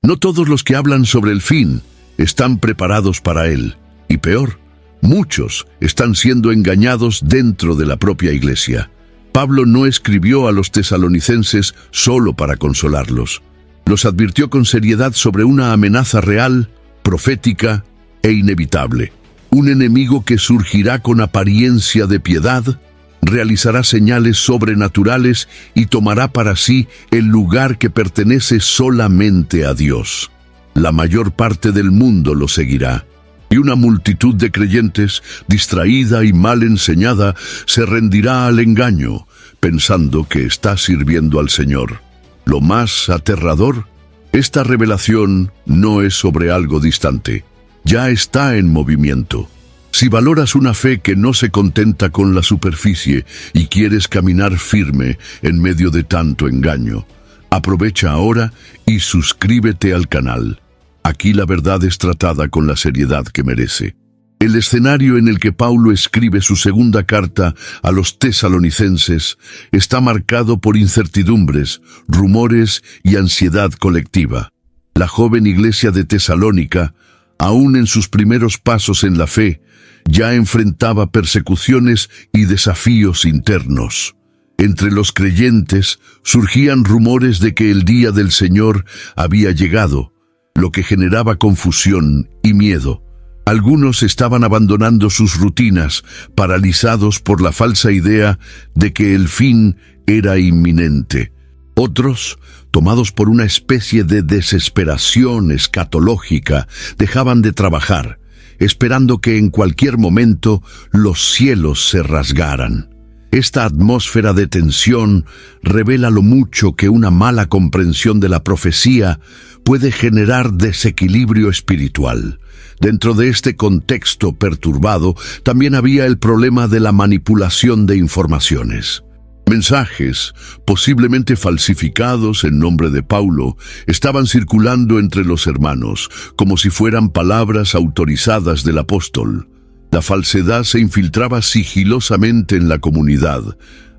No todos los que hablan sobre el fin están preparados para él. Y peor, muchos están siendo engañados dentro de la propia iglesia. Pablo no escribió a los tesalonicenses solo para consolarlos. Los advirtió con seriedad sobre una amenaza real, profética e inevitable. Un enemigo que surgirá con apariencia de piedad, realizará señales sobrenaturales y tomará para sí el lugar que pertenece solamente a Dios. La mayor parte del mundo lo seguirá. Y una multitud de creyentes, distraída y mal enseñada, se rendirá al engaño, pensando que está sirviendo al Señor. Lo más aterrador, esta revelación no es sobre algo distante. Ya está en movimiento. Si valoras una fe que no se contenta con la superficie y quieres caminar firme en medio de tanto engaño, aprovecha ahora y suscríbete al canal. Aquí la verdad es tratada con la seriedad que merece. El escenario en el que Pablo escribe su segunda carta a los tesalonicenses está marcado por incertidumbres, rumores y ansiedad colectiva. La joven iglesia de Tesalónica, aún en sus primeros pasos en la fe, ya enfrentaba persecuciones y desafíos internos. Entre los creyentes surgían rumores de que el día del Señor había llegado, lo que generaba confusión y miedo. Algunos estaban abandonando sus rutinas, paralizados por la falsa idea de que el fin era inminente. Otros, tomados por una especie de desesperación escatológica, dejaban de trabajar, esperando que en cualquier momento los cielos se rasgaran. Esta atmósfera de tensión revela lo mucho que una mala comprensión de la profecía puede generar desequilibrio espiritual. Dentro de este contexto perturbado, también había el problema de la manipulación de informaciones. Mensajes, posiblemente falsificados en nombre de Pablo, estaban circulando entre los hermanos, como si fueran palabras autorizadas del apóstol. La falsedad se infiltraba sigilosamente en la comunidad,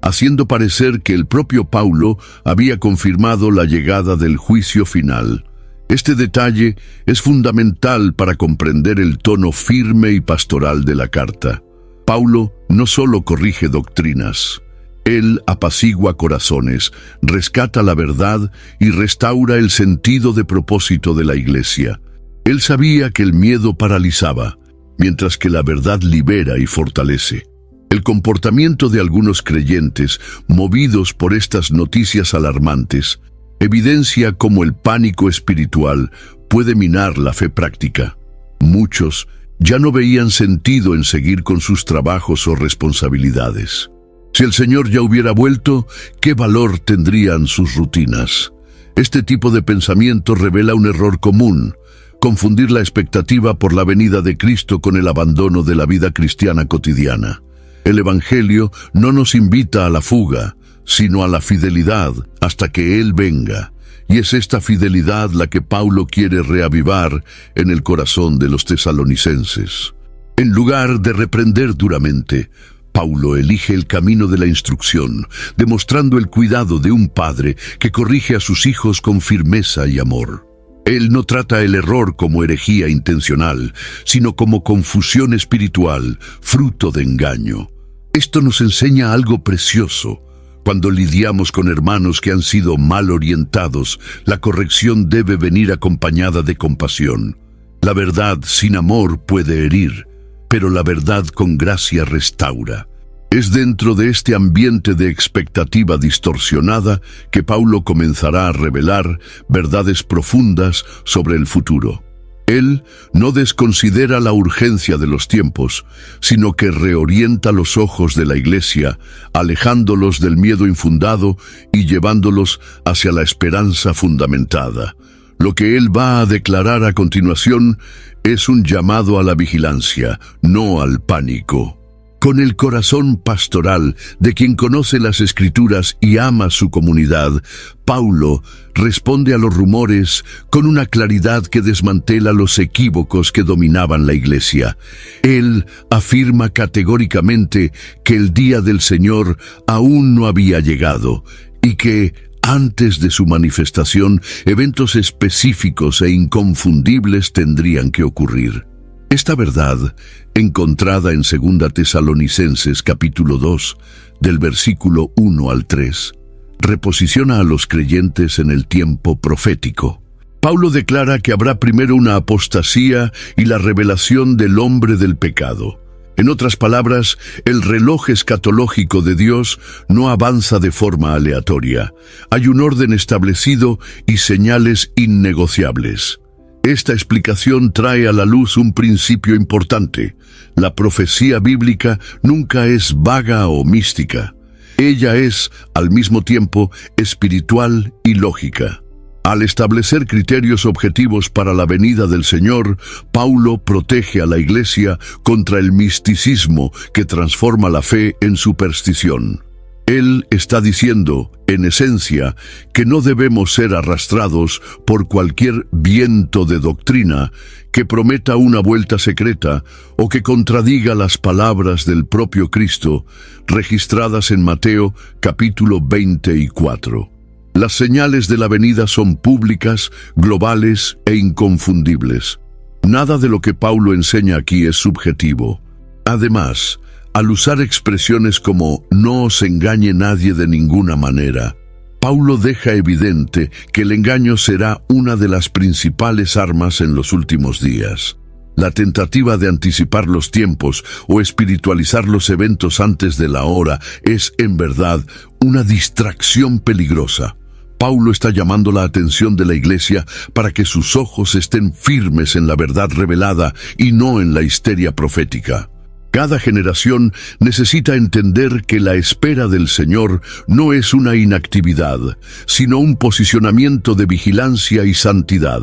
haciendo parecer que el propio Pablo había confirmado la llegada del juicio final. Este detalle es fundamental para comprender el tono firme y pastoral de la carta. Pablo no solo corrige doctrinas, él apacigua corazones, rescata la verdad y restaura el sentido de propósito de la iglesia. Él sabía que el miedo paralizaba, mientras que la verdad libera y fortalece. El comportamiento de algunos creyentes, movidos por estas noticias alarmantes, evidencia cómo el pánico espiritual puede minar la fe práctica. Muchos ya no veían sentido en seguir con sus trabajos o responsabilidades. Si el Señor ya hubiera vuelto, ¿qué valor tendrían sus rutinas? Este tipo de pensamiento revela un error común: confundir la expectativa por la venida de Cristo con el abandono de la vida cristiana cotidiana. El Evangelio no nos invita a la fuga, sino a la fidelidad hasta que Él venga. Y es esta fidelidad la que Pablo quiere reavivar en el corazón de los tesalonicenses. En lugar de reprender duramente, Pablo elige el camino de la instrucción, demostrando el cuidado de un padre que corrige a sus hijos con firmeza y amor. Él no trata el error como herejía intencional, sino como confusión espiritual, fruto de engaño. Esto nos enseña algo precioso. Cuando lidiamos con hermanos que han sido mal orientados, la corrección debe venir acompañada de compasión. La verdad sin amor puede herir, pero la verdad con gracia restaura. Es dentro de este ambiente de expectativa distorsionada que Pablo comenzará a revelar verdades profundas sobre el futuro. Él no desconsidera la urgencia de los tiempos, sino que reorienta los ojos de la iglesia, alejándolos del miedo infundado y llevándolos hacia la esperanza fundamentada. Lo que él va a declarar a continuación es un llamado a la vigilancia, no al pánico. Con el corazón pastoral de quien conoce las Escrituras y ama su comunidad, Pablo responde a los rumores con una claridad que desmantela los equívocos que dominaban la iglesia. Él afirma categóricamente que el día del Señor aún no había llegado y que, Antes de su manifestación, eventos específicos e inconfundibles tendrían que ocurrir. Esta verdad, encontrada en 2 Tesalonicenses capítulo 2, del versículo 1 al 3, reposiciona a los creyentes en el tiempo profético. Pablo declara que habrá primero una apostasía y la revelación del hombre del pecado. En otras palabras, el reloj escatológico de Dios no avanza de forma aleatoria. Hay un orden establecido y señales innegociables. Esta explicación trae a la luz un principio importante. La profecía bíblica nunca es vaga o mística. Ella es, al mismo tiempo, espiritual y lógica. Al establecer criterios objetivos para la venida del Señor, Pablo protege a la Iglesia contra el misticismo que transforma la fe en superstición. Él está diciendo, en esencia, que no debemos ser arrastrados por cualquier viento de doctrina que prometa una vuelta secreta o que contradiga las palabras del propio Cristo, registradas en Mateo capítulo 24. Las señales de la venida son públicas, globales e inconfundibles. Nada de lo que Pablo enseña aquí es subjetivo. Además, al usar expresiones como «no os engañe nadie de ninguna manera», Pablo deja evidente que el engaño será una de las principales armas en los últimos días. La tentativa de anticipar los tiempos o espiritualizar los eventos antes de la hora es, en verdad, una distracción peligrosa. Pablo está llamando la atención de la Iglesia para que sus ojos estén firmes en la verdad revelada y no en la histeria profética. Cada generación necesita entender que la espera del Señor no es una inactividad, sino un posicionamiento de vigilancia y santidad.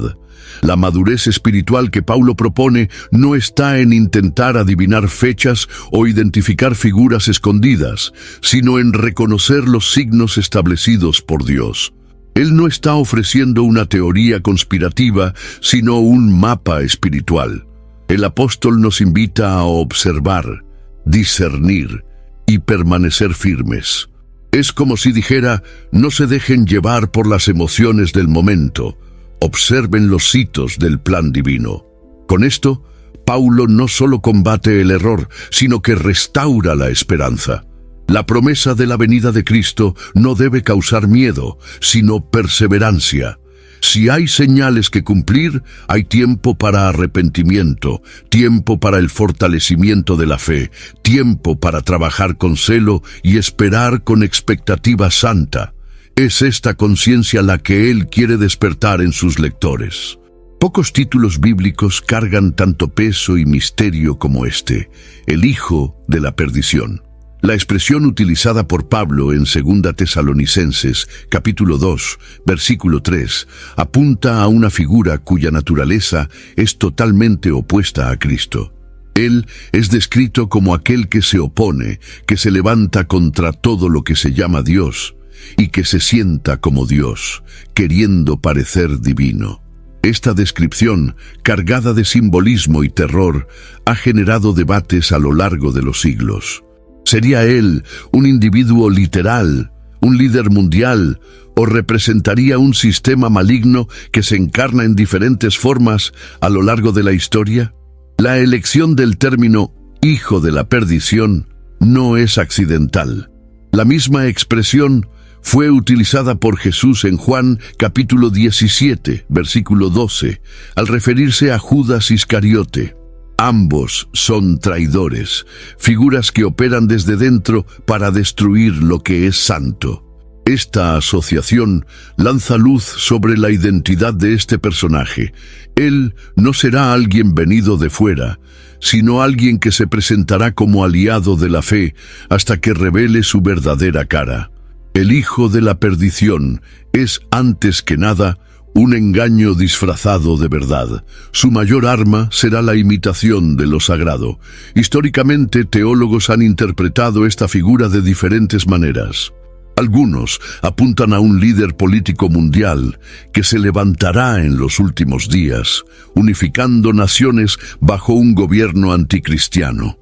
La madurez espiritual que Pablo propone no está en intentar adivinar fechas o identificar figuras escondidas, sino en reconocer los signos establecidos por Dios. Él no está ofreciendo una teoría conspirativa, sino un mapa espiritual. El apóstol nos invita a observar, discernir y permanecer firmes. Es como si dijera, no se dejen llevar por las emociones del momento, observen los hitos del plan divino. Con esto, Pablo no solo combate el error, sino que restaura la esperanza. La promesa de la venida de Cristo no debe causar miedo, sino perseverancia. Si hay señales que cumplir, hay tiempo para arrepentimiento, tiempo para el fortalecimiento de la fe, tiempo para trabajar con celo y esperar con expectativa santa. Es esta conciencia la que Él quiere despertar en sus lectores. Pocos títulos bíblicos cargan tanto peso y misterio como este, el Hijo de la Perdición. La expresión utilizada por Pablo en 2 Tesalonicenses, capítulo 2, versículo 3, apunta a una figura cuya naturaleza es totalmente opuesta a Cristo. Él es descrito como aquel que se opone, que se levanta contra todo lo que se llama Dios, y que se sienta como Dios, queriendo parecer divino. Esta descripción, cargada de simbolismo y terror, ha generado debates a lo largo de los siglos. ¿Sería él un individuo literal, un líder mundial, o representaría un sistema maligno que se encarna en diferentes formas a lo largo de la historia? La elección del término «hijo de la perdición» no es accidental. La misma expresión fue utilizada por Jesús en Juan capítulo 17, versículo 12, al referirse a Judas Iscariote. Ambos son traidores, figuras que operan desde dentro para destruir lo que es santo. Esta asociación lanza luz sobre la identidad de este personaje. Él no será alguien venido de fuera, sino alguien que se presentará como aliado de la fe hasta que revele su verdadera cara. El Hijo de la Perdición es, antes que nada, un engaño disfrazado de verdad. Su mayor arma será la imitación de lo sagrado. Históricamente, teólogos han interpretado esta figura de diferentes maneras. Algunos apuntan a un líder político mundial que se levantará en los últimos días, unificando naciones bajo un gobierno anticristiano.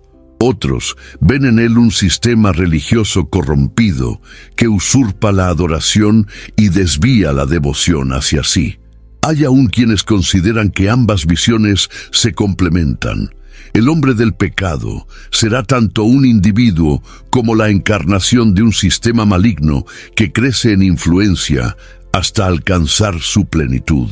Otros ven en él un sistema religioso corrompido que usurpa la adoración y desvía la devoción hacia sí. Hay aún quienes consideran que ambas visiones se complementan. El hombre del pecado será tanto un individuo como la encarnación de un sistema maligno que crece en influencia hasta alcanzar su plenitud.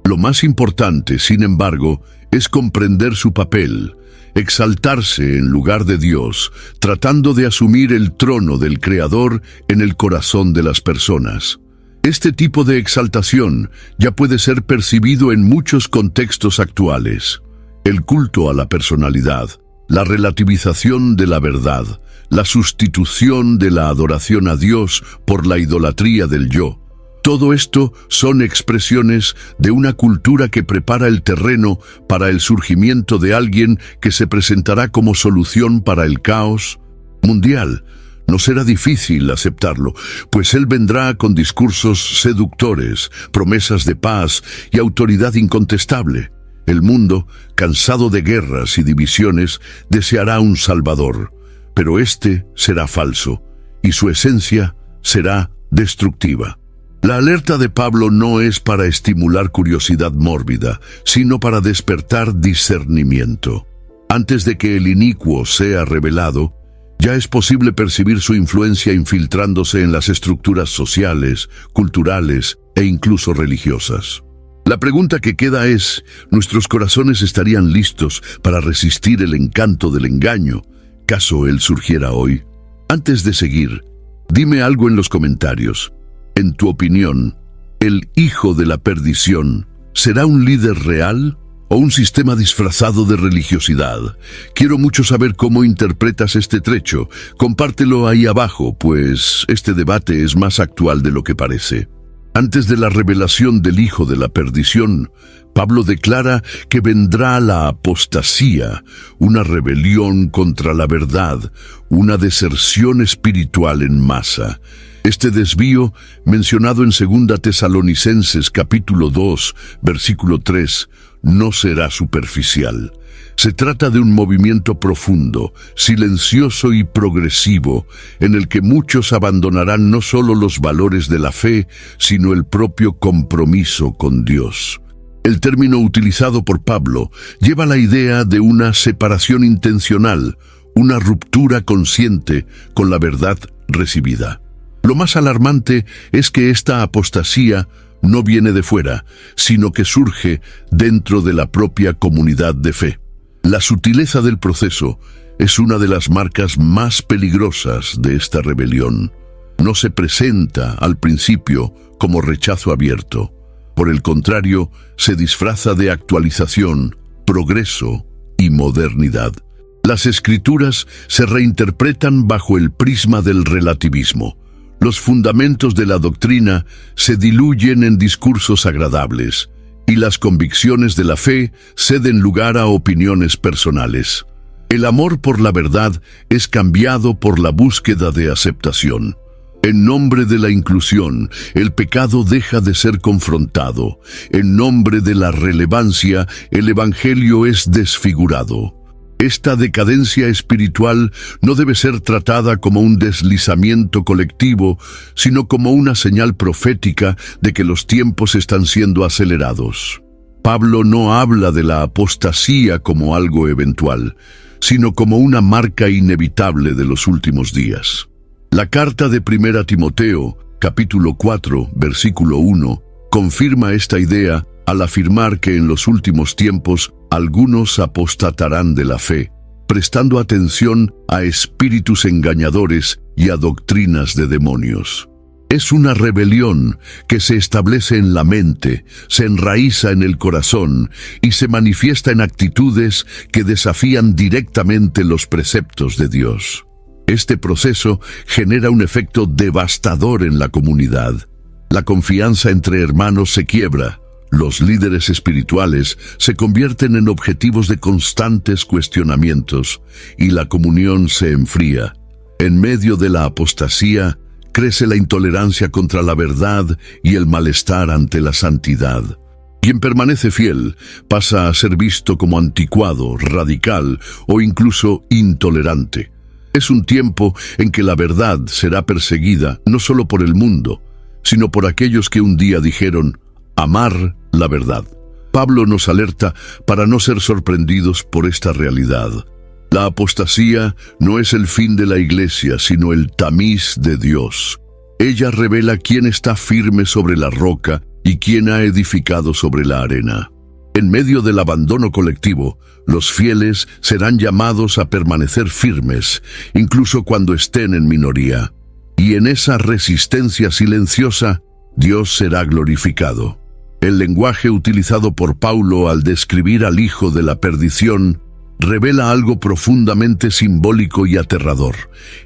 Lo más importante, sin embargo, es comprender su papel, exaltarse en lugar de Dios, tratando de asumir el trono del Creador en el corazón de las personas. Este tipo de exaltación ya puede ser percibido en muchos contextos actuales. El culto a la personalidad, la relativización de la verdad, la sustitución de la adoración a Dios por la idolatría del yo. Todo esto son expresiones de una cultura que prepara el terreno para el surgimiento de alguien que se presentará como solución para el caos mundial. No será difícil aceptarlo, pues él vendrá con discursos seductores, promesas de paz y autoridad incontestable. El mundo, cansado de guerras y divisiones, deseará un Salvador, pero este será falso y su esencia será destructiva. La alerta de Pablo no es para estimular curiosidad mórbida, sino para despertar discernimiento. Antes de que el inicuo sea revelado, ya es posible percibir su influencia infiltrándose en las estructuras sociales, culturales e incluso religiosas. La pregunta que queda es, ¿nuestros corazones estarían listos para resistir el encanto del engaño, caso él surgiera hoy? Antes de seguir, dime algo en los comentarios. En tu opinión, ¿el hijo de la perdición será un líder real o un sistema disfrazado de religiosidad? Quiero mucho saber cómo interpretas este trecho. Compártelo ahí abajo, pues este debate es más actual de lo que parece. Antes de la revelación del hijo de la perdición, Pablo declara que vendrá la apostasía, una rebelión contra la verdad, una deserción espiritual en masa. Este desvío, mencionado en 2 Tesalonicenses capítulo 2, versículo 3, no será superficial. Se trata de un movimiento profundo, silencioso y progresivo, en el que muchos abandonarán no solo los valores de la fe, sino el propio compromiso con Dios. El término utilizado por Pablo lleva la idea de una separación intencional, una ruptura consciente con la verdad recibida. Lo más alarmante es que esta apostasía no viene de fuera, sino que surge dentro de la propia comunidad de fe. La sutileza del proceso es una de las marcas más peligrosas de esta rebelión. No se presenta al principio como rechazo abierto. Por el contrario, se disfraza de actualización, progreso y modernidad. Las escrituras se reinterpretan bajo el prisma del relativismo. Los fundamentos de la doctrina se diluyen en discursos agradables, y las convicciones de la fe ceden lugar a opiniones personales. El amor por la verdad es cambiado por la búsqueda de aceptación. En nombre de la inclusión, el pecado deja de ser confrontado. En nombre de la relevancia, el evangelio es desfigurado. Esta decadencia espiritual no debe ser tratada como un deslizamiento colectivo, sino como una señal profética de que los tiempos están siendo acelerados. Pablo no habla de la apostasía como algo eventual, sino como una marca inevitable de los últimos días. La carta de 1 Timoteo, capítulo 4, versículo 1, confirma esta idea al afirmar que en los últimos tiempos algunos apostatarán de la fe, prestando atención a espíritus engañadores y a doctrinas de demonios. Es una rebelión que se establece en la mente, se enraiza en el corazón y se manifiesta en actitudes que desafían directamente los preceptos de Dios. Este proceso genera un efecto devastador en la comunidad. La confianza entre hermanos se quiebra. Los líderes espirituales se convierten en objetivos de constantes cuestionamientos y la comunión se enfría. En medio de la apostasía, crece la intolerancia contra la verdad y el malestar ante la santidad. Quien permanece fiel pasa a ser visto como anticuado, radical o incluso intolerante. Es un tiempo en que la verdad será perseguida no solo por el mundo, sino por aquellos que un día dijeron amar la verdad. Pablo nos alerta para no ser sorprendidos por esta realidad. La apostasía no es el fin de la iglesia, sino el tamiz de Dios. Ella revela quién está firme sobre la roca y quién ha edificado sobre la arena. En medio del abandono colectivo, los fieles serán llamados a permanecer firmes, incluso cuando estén en minoría. Y en esa resistencia silenciosa, Dios será glorificado. El lenguaje utilizado por Pablo al describir al hijo de la perdición revela algo profundamente simbólico y aterrador.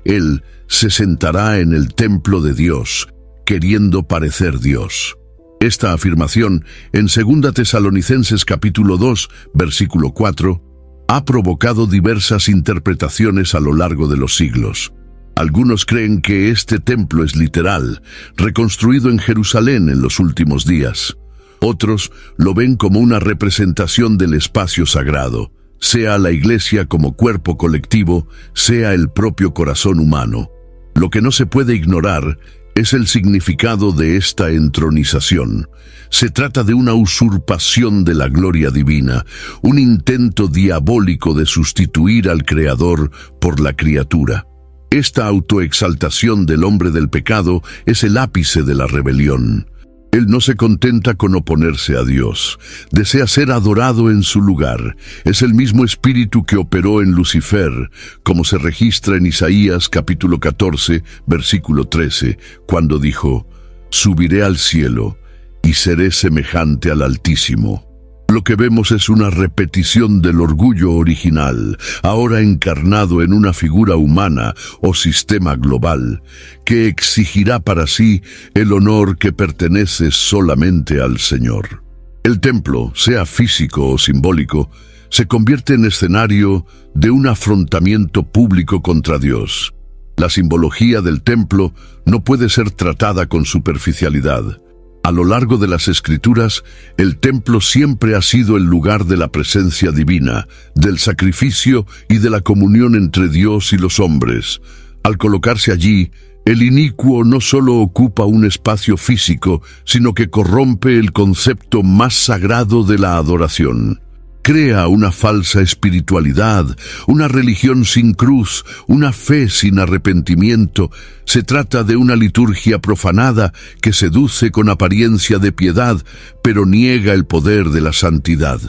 Él se sentará en el templo de Dios, queriendo parecer Dios. Esta afirmación, en 2 Tesalonicenses capítulo 2, versículo 4, ha provocado diversas interpretaciones a lo largo de los siglos. Algunos creen que este templo es literal, reconstruido en Jerusalén en los últimos días. Otros lo ven como una representación del espacio sagrado, sea la iglesia como cuerpo colectivo, sea el propio corazón humano. Lo que no se puede ignorar es el significado de esta entronización. Se trata de una usurpación de la gloria divina, un intento diabólico de sustituir al Creador por la criatura. Esta autoexaltación del hombre del pecado es el ápice de la rebelión. Él no se contenta con oponerse a Dios, desea ser adorado en su lugar. Es el mismo espíritu que operó en Lucifer, como se registra en Isaías capítulo 14, versículo 13, cuando dijo: «Subiré al cielo y seré semejante al Altísimo». Lo que vemos es una repetición del orgullo original, ahora encarnado en una figura humana o sistema global, que exigirá para sí el honor que pertenece solamente al Señor. El templo, sea físico o simbólico, se convierte en escenario de un afrontamiento público contra Dios. La simbología del templo no puede ser tratada con superficialidad. A lo largo de las Escrituras, el templo siempre ha sido el lugar de la presencia divina, del sacrificio y de la comunión entre Dios y los hombres. Al colocarse allí, el inicuo no solo ocupa un espacio físico, sino que corrompe el concepto más sagrado de la adoración. Crea una falsa espiritualidad, una religión sin cruz, una fe sin arrepentimiento. Se trata de una liturgia profanada que seduce con apariencia de piedad, pero niega el poder de la santidad.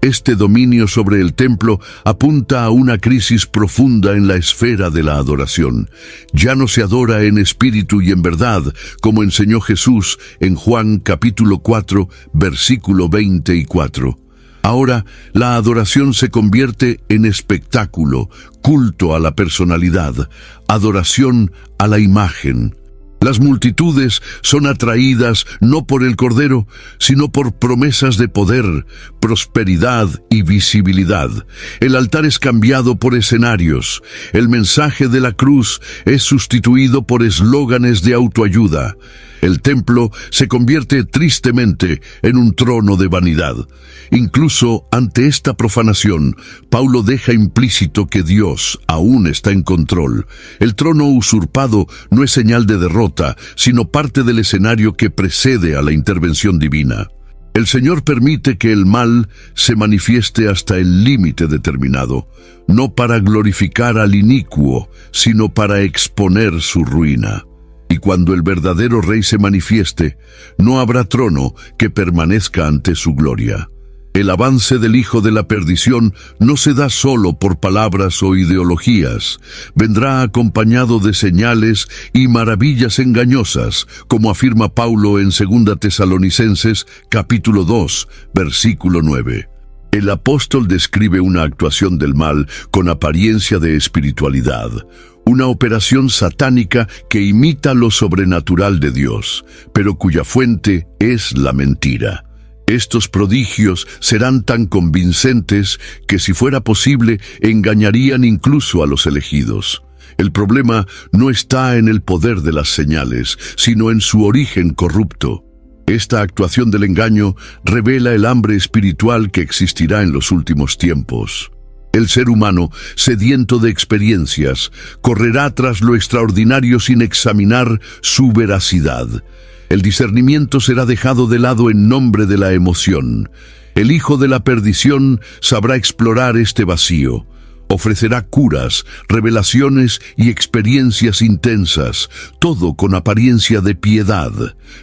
Este dominio sobre el templo apunta a una crisis profunda en la esfera de la adoración. Ya no se adora en espíritu y en verdad, como enseñó Jesús en Juan capítulo 4, versículo 24. Ahora, la adoración se convierte en espectáculo, culto a la personalidad, adoración a la imagen. Las multitudes son atraídas no por el Cordero, sino por promesas de poder, prosperidad y visibilidad. El altar es cambiado por escenarios. El mensaje de la cruz es sustituido por eslóganes de autoayuda. El templo se convierte tristemente en un trono de vanidad. Incluso ante esta profanación, Pablo deja implícito que Dios aún está en control. El trono usurpado no es señal de derrota, sino parte del escenario que precede a la intervención divina. El Señor permite que el mal se manifieste hasta el límite determinado, no para glorificar al inicuo, sino para exponer su ruina. Y cuando el verdadero Rey se manifieste, no habrá trono que permanezca ante su gloria. El avance del hijo de la perdición no se da solo por palabras o ideologías. Vendrá acompañado de señales y maravillas engañosas, como afirma Pablo en 2 Tesalonicenses capítulo 2, versículo 9. El apóstol describe una actuación del mal con apariencia de espiritualidad, una operación satánica que imita lo sobrenatural de Dios, pero cuya fuente es la mentira. Estos prodigios serán tan convincentes que, si fuera posible, engañarían incluso a los elegidos. El problema no está en el poder de las señales, sino en su origen corrupto. Esta actuación del engaño revela el hambre espiritual que existirá en los últimos tiempos. El ser humano, sediento de experiencias, correrá tras lo extraordinario sin examinar su veracidad. El discernimiento será dejado de lado en nombre de la emoción. El hijo de la perdición sabrá explorar este vacío. Ofrecerá curas, revelaciones y experiencias intensas, todo con apariencia de piedad.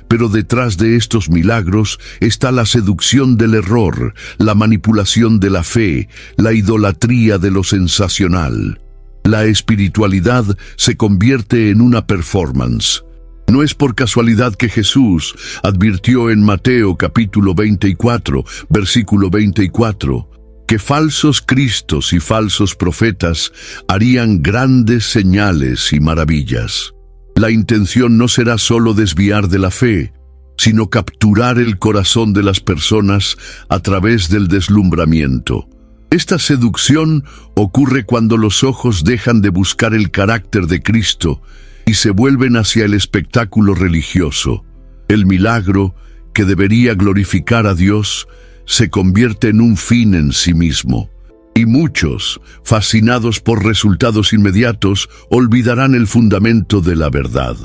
Pero detrás de estos milagros está la seducción del error, la manipulación de la fe, la idolatría de lo sensacional. La espiritualidad se convierte en una performance. No es por casualidad que Jesús advirtió en Mateo capítulo 24, versículo 24, que falsos cristos y falsos profetas harían grandes señales y maravillas. La intención no será solo desviar de la fe, sino capturar el corazón de las personas a través del deslumbramiento. Esta seducción ocurre cuando los ojos dejan de buscar el carácter de Cristo y se vuelven hacia el espectáculo religioso. El milagro, que debería glorificar a Dios, se convierte en un fin en sí mismo. Y muchos, fascinados por resultados inmediatos, olvidarán el fundamento de la verdad.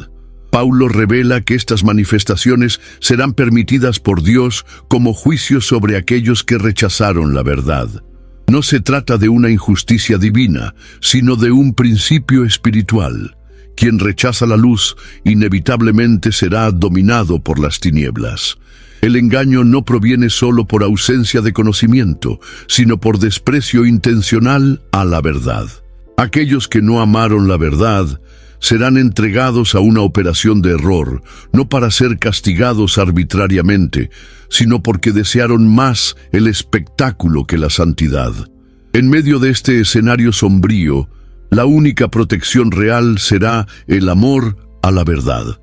Pablo revela que estas manifestaciones serán permitidas por Dios como juicio sobre aquellos que rechazaron la verdad. No se trata de una injusticia divina, sino de un principio espiritual. Quien rechaza la luz inevitablemente será dominado por las tinieblas. El engaño no proviene solo por ausencia de conocimiento, sino por desprecio intencional a la verdad. Aquellos que no amaron la verdad serán entregados a una operación de error, no para ser castigados arbitrariamente, sino porque desearon más el espectáculo que la santidad. En medio de este escenario sombrío, la única protección real será el amor a la verdad.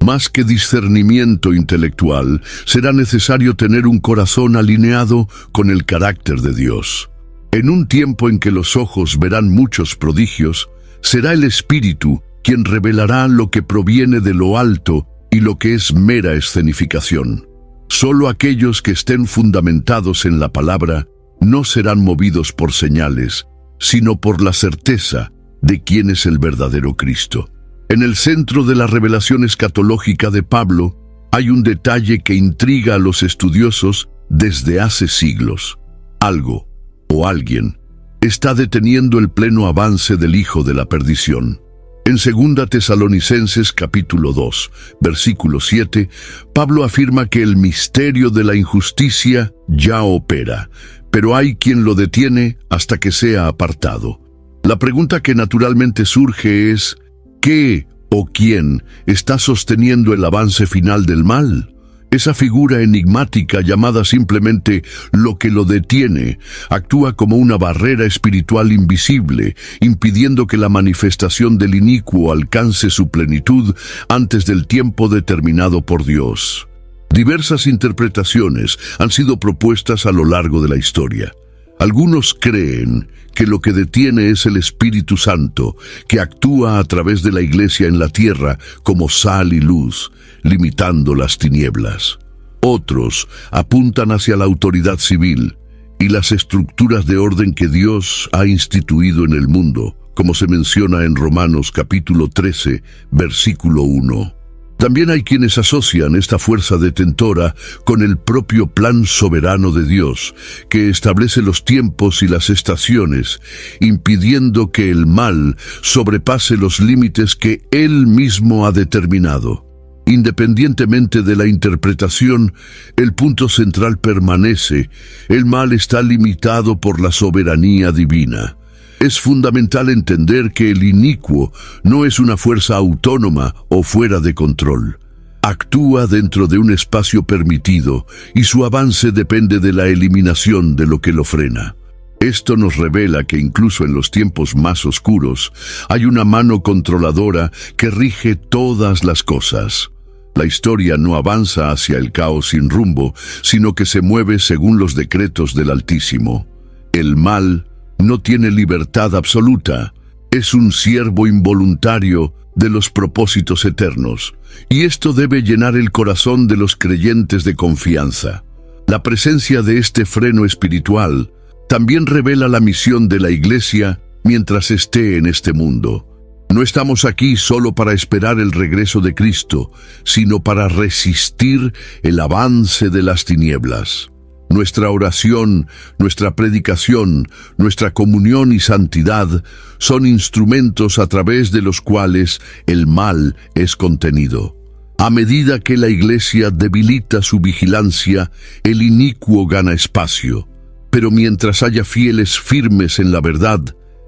Más que discernimiento intelectual, será necesario tener un corazón alineado con el carácter de Dios. En un tiempo en que los ojos verán muchos prodigios, será el Espíritu quien revelará lo que proviene de lo alto y lo que es mera escenificación. Solo aquellos que estén fundamentados en la palabra no serán movidos por señales, sino por la certeza de quién es el verdadero Cristo. En el centro de la revelación escatológica de Pablo hay un detalle que intriga a los estudiosos desde hace siglos. Algo, o alguien, está deteniendo el pleno avance del hijo de la perdición. En 2 Tesalonicenses capítulo 2, versículo 7, Pablo afirma que el misterio de la injusticia ya opera, pero hay quien lo detiene hasta que sea apartado. La pregunta que naturalmente surge es: ¿qué o quién está sosteniendo el avance final del mal? Esa figura enigmática llamada simplemente lo que lo detiene, actúa como una barrera espiritual invisible, impidiendo que la manifestación del inicuo alcance su plenitud antes del tiempo determinado por Dios. Diversas interpretaciones han sido propuestas a lo largo de la historia. Algunos creen que lo que detiene es el Espíritu Santo, que actúa a través de la Iglesia en la tierra como sal y luz, limitando las tinieblas. Otros apuntan hacia la autoridad civil y las estructuras de orden que Dios ha instituido en el mundo, como se menciona en Romanos capítulo 13, versículo 1. También hay quienes asocian esta fuerza detentora con el propio plan soberano de Dios, que establece los tiempos y las estaciones, impidiendo que el mal sobrepase los límites que Él mismo ha determinado. Independientemente de la interpretación, el punto central permanece: el mal está limitado por la soberanía divina. Es fundamental entender que el inicuo no es una fuerza autónoma o fuera de control. Actúa dentro de un espacio permitido y su avance depende de la eliminación de lo que lo frena. Esto nos revela que incluso en los tiempos más oscuros hay una mano controladora que rige todas las cosas. La historia no avanza hacia el caos sin rumbo, sino que se mueve según los decretos del Altísimo. El mal no tiene libertad absoluta, es un siervo involuntario de los propósitos eternos, y esto debe llenar el corazón de los creyentes de confianza. La presencia de este freno espiritual también revela la misión de la Iglesia mientras esté en este mundo. No estamos aquí solo para esperar el regreso de Cristo, sino para resistir el avance de las tinieblas. Nuestra oración, nuestra predicación, nuestra comunión y santidad son instrumentos a través de los cuales el mal es contenido. A medida que la Iglesia debilita su vigilancia, el inicuo gana espacio. Pero mientras haya fieles firmes en la verdad,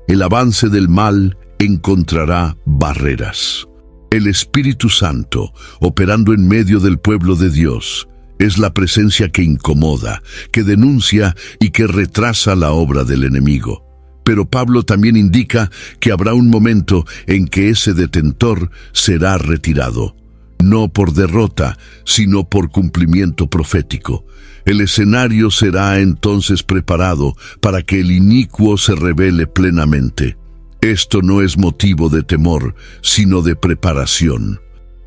el avance del mal encontrará barreras. El Espíritu Santo, operando en medio del pueblo de Dios, es la presencia que incomoda, que denuncia y que retrasa la obra del enemigo. Pero Pablo también indica que habrá un momento en que ese detentor será retirado, no por derrota, sino por cumplimiento profético. El escenario será entonces preparado para que el inicuo se revele plenamente. Esto no es motivo de temor, sino de preparación.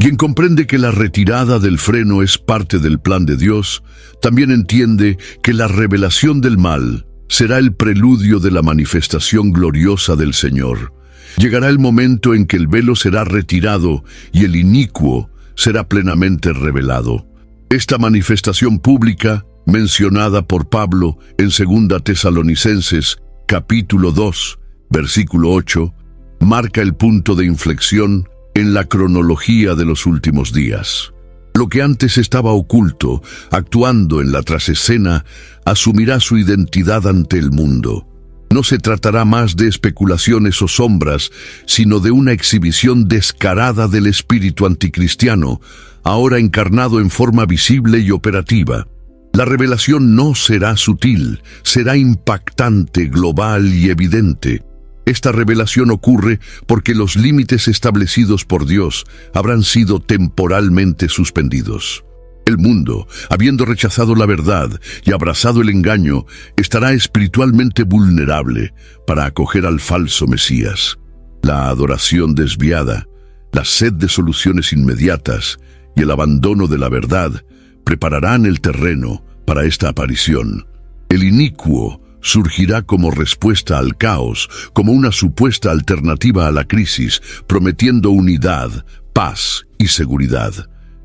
Quien comprende que la retirada del freno es parte del plan de Dios, también entiende que la revelación del mal será el preludio de la manifestación gloriosa del Señor. Llegará el momento en que el velo será retirado y el inicuo será plenamente revelado. Esta manifestación pública, mencionada por Pablo en 2 Tesalonicenses, capítulo 2, versículo 8, marca el punto de inflexión en la cronología de los últimos días. Lo que antes estaba oculto, actuando en la trasescena, asumirá su identidad ante el mundo. No se tratará más de especulaciones o sombras, sino de una exhibición descarada del espíritu anticristiano, ahora encarnado en forma visible y operativa. La revelación no será sutil, será impactante, global y evidente. Esta revelación ocurre porque los límites establecidos por Dios habrán sido temporalmente suspendidos. El mundo, habiendo rechazado la verdad y abrazado el engaño, estará espiritualmente vulnerable para acoger al falso Mesías. La adoración desviada, la sed de soluciones inmediatas y el abandono de la verdad prepararán el terreno para esta aparición. El inicuo surgirá como respuesta al caos, como una supuesta alternativa a la crisis, prometiendo unidad, paz y seguridad.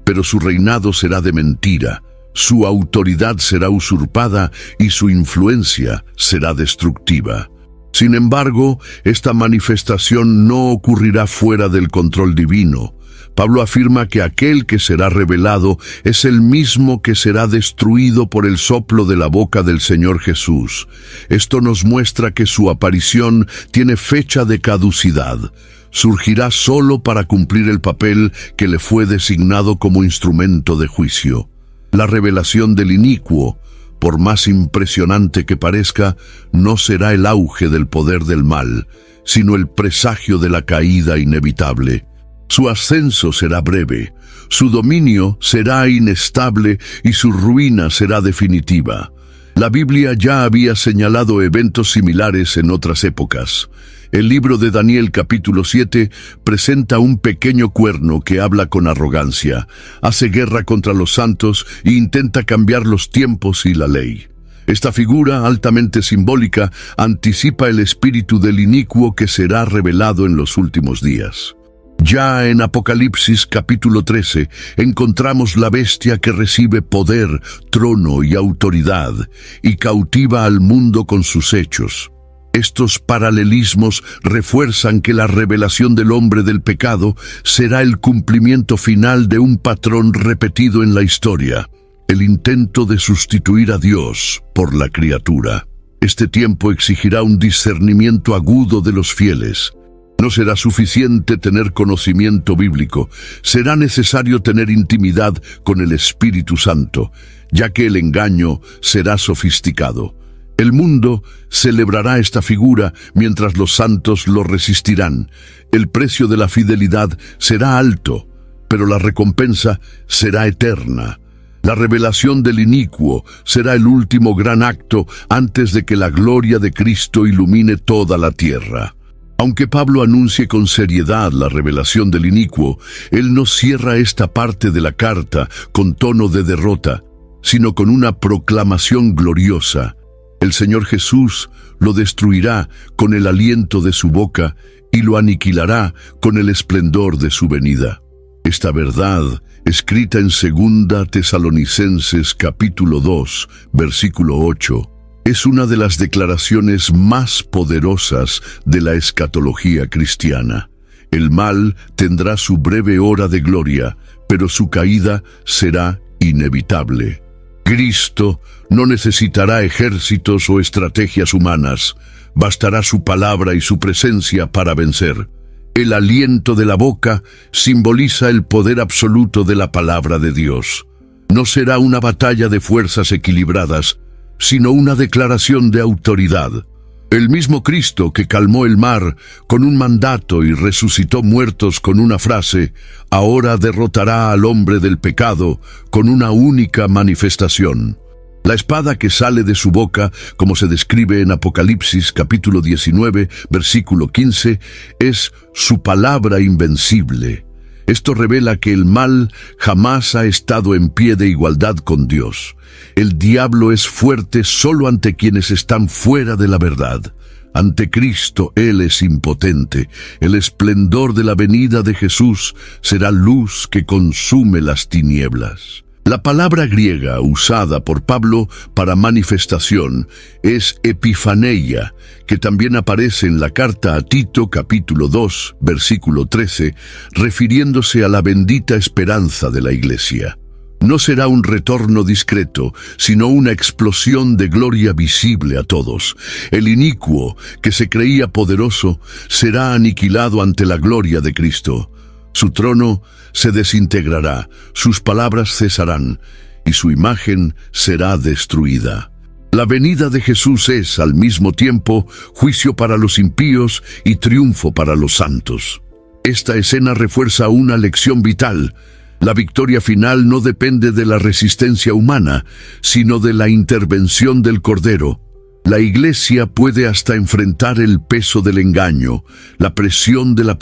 Pero su reinado será de mentira, su autoridad será usurpada y su influencia será destructiva. Sin embargo, esta manifestación no ocurrirá fuera del control divino. Pablo afirma que aquel que será revelado es el mismo que será destruido por el soplo de la boca del Señor Jesús. Esto nos muestra que su aparición tiene fecha de caducidad. Surgirá solo para cumplir el papel que le fue designado como instrumento de juicio. La revelación del inicuo, por más impresionante que parezca, no será el auge del poder del mal, sino el presagio de la caída inevitable. Su ascenso será breve, su dominio será inestable y su ruina será definitiva. La Biblia ya había señalado eventos similares en otras épocas. El libro de Daniel capítulo 7 presenta un pequeño cuerno que habla con arrogancia, hace guerra contra los santos e intenta cambiar los tiempos y la ley. Esta figura altamente simbólica anticipa el espíritu del inicuo que será revelado en los últimos días. Ya en Apocalipsis capítulo 13 encontramos la bestia que recibe poder, trono y autoridad y cautiva al mundo con sus hechos. Estos paralelismos refuerzan que la revelación del hombre del pecado será el cumplimiento final de un patrón repetido en la historia, el intento de sustituir a Dios por la criatura. Este tiempo exigirá un discernimiento agudo de los fieles. No será suficiente tener conocimiento bíblico, será necesario tener intimidad con el Espíritu Santo, ya que el engaño será sofisticado. El mundo celebrará esta figura mientras los santos lo resistirán. El precio de la fidelidad será alto, pero la recompensa será eterna. La revelación del inicuo será el último gran acto antes de que la gloria de Cristo ilumine toda la tierra. Aunque Pablo anuncie con seriedad la revelación del inicuo, él no cierra esta parte de la carta con tono de derrota, sino con una proclamación gloriosa. El Señor Jesús lo destruirá con el aliento de su boca y lo aniquilará con el esplendor de su venida. Esta verdad, escrita en 2 Tesalonicenses capítulo 2, versículo 8, es una de las declaraciones más poderosas de la escatología cristiana. El mal tendrá su breve hora de gloria, pero su caída será inevitable. Cristo no necesitará ejércitos o estrategias humanas. Bastará su palabra y su presencia para vencer. El aliento de la boca simboliza el poder absoluto de la palabra de Dios. No será una batalla de fuerzas equilibradas, sino una declaración de autoridad. El mismo Cristo que calmó el mar con un mandato y resucitó muertos con una frase, ahora derrotará al hombre del pecado con una única manifestación. La espada que sale de su boca, como se describe en Apocalipsis capítulo 19, versículo 15, es su palabra invencible. Esto revela que el mal jamás ha estado en pie de igualdad con Dios. El diablo es fuerte solo ante quienes están fuera de la verdad. Ante Cristo, Él es impotente. El esplendor de la venida de Jesús será luz que consume las tinieblas. La palabra griega usada por Pablo para manifestación es epifaneia, que también aparece en la carta a Tito capítulo 2, versículo 13, refiriéndose a la bendita esperanza de la Iglesia. No será un retorno discreto, sino una explosión de gloria visible a todos. El inicuo, que se creía poderoso, será aniquilado ante la gloria de Cristo. Su trono se desintegrará, sus palabras cesarán, y su imagen será destruida. La venida de Jesús es, al mismo tiempo, juicio para los impíos y triunfo para los santos. Esta escena refuerza una lección vital. La victoria final no depende de la resistencia humana, sino de la intervención del Cordero. La Iglesia puede hasta enfrentar el peso del engaño, la presión de la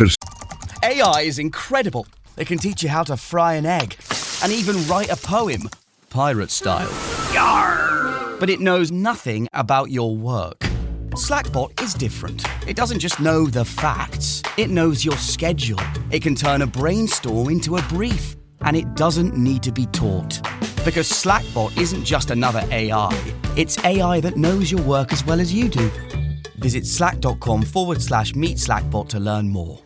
AI is incredible. It can teach you how to fry an egg and even write a poem, pirate style. Yarr! But it knows nothing about your work. Slackbot is different. It doesn't just know the facts. It knows your schedule. It can turn a brainstorm into a brief. And it doesn't need to be taught. Because Slackbot isn't just another AI. It's AI that knows your work as well as you do. Visit slack.com/meet Slackbot to learn more.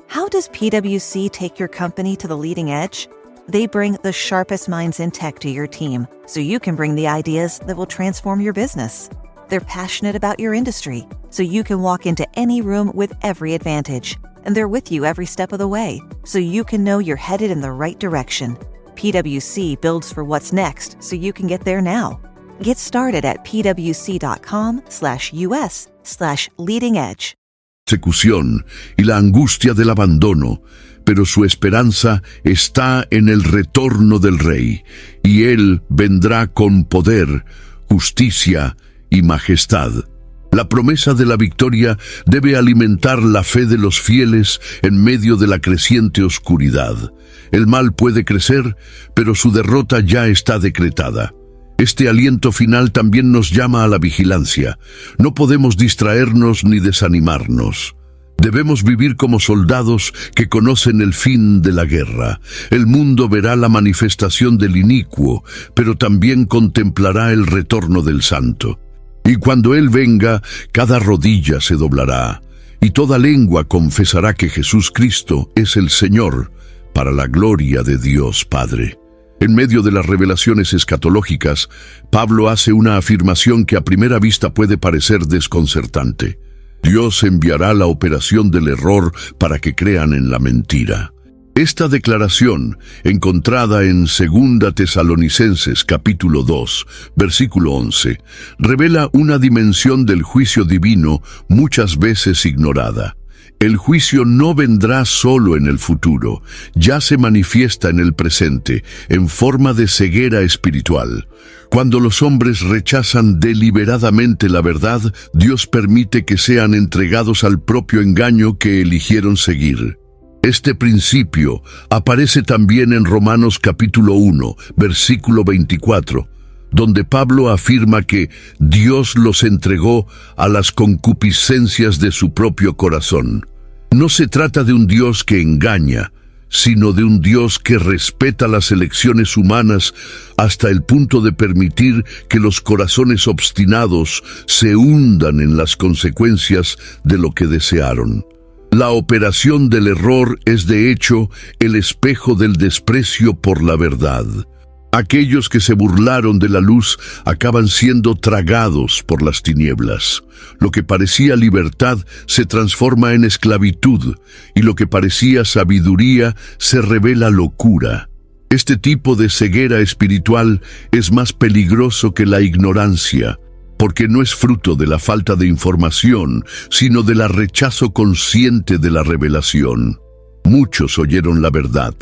How does PwC take your company to the leading edge? They bring the sharpest minds in tech to your team, so you can bring the ideas that will transform your business. They're passionate about your industry, so you can walk into any room with every advantage. And they're with you every step of the way, so you can know you're headed in the right direction. PwC builds for what's next, so you can get there now. Get started at pwc.com/us/leading edge. Persecución y la angustia del abandono, pero su esperanza está en el retorno del Rey, y Él vendrá con poder, justicia y majestad. La promesa de la victoria debe alimentar la fe de los fieles en medio de la creciente oscuridad. El mal puede crecer, pero su derrota ya está decretada. Este aliento final también nos llama a la vigilancia. No podemos distraernos ni desanimarnos. Debemos vivir como soldados que conocen el fin de la guerra. El mundo verá la manifestación del inicuo, pero también contemplará el retorno del Santo. Y cuando Él venga, cada rodilla se doblará, y toda lengua confesará que Jesús Cristo es el Señor, para la gloria de Dios Padre. En medio de las revelaciones escatológicas, Pablo hace una afirmación que a primera vista puede parecer desconcertante. Dios enviará la operación del error para que crean en la mentira. Esta declaración, encontrada en 2 Tesalonicenses capítulo 2, versículo 11, revela una dimensión del juicio divino muchas veces ignorada. El juicio no vendrá solo en el futuro, ya se manifiesta en el presente, en forma de ceguera espiritual. Cuando los hombres rechazan deliberadamente la verdad, Dios permite que sean entregados al propio engaño que eligieron seguir. Este principio aparece también en Romanos capítulo 1, versículo 24, donde Pablo afirma que Dios los entregó a las concupiscencias de su propio corazón. No se trata de un Dios que engaña, sino de un Dios que respeta las elecciones humanas hasta el punto de permitir que los corazones obstinados se hundan en las consecuencias de lo que desearon. La operación del error es de hecho el espejo del desprecio por la verdad. Aquellos que se burlaron de la luz acaban siendo tragados por las tinieblas. Lo que parecía libertad se transforma en esclavitud, y lo que parecía sabiduría se revela locura. Este tipo de ceguera espiritual es más peligroso que la ignorancia, porque no es fruto de la falta de información, sino del rechazo consciente de la revelación. Muchos oyeron la verdad,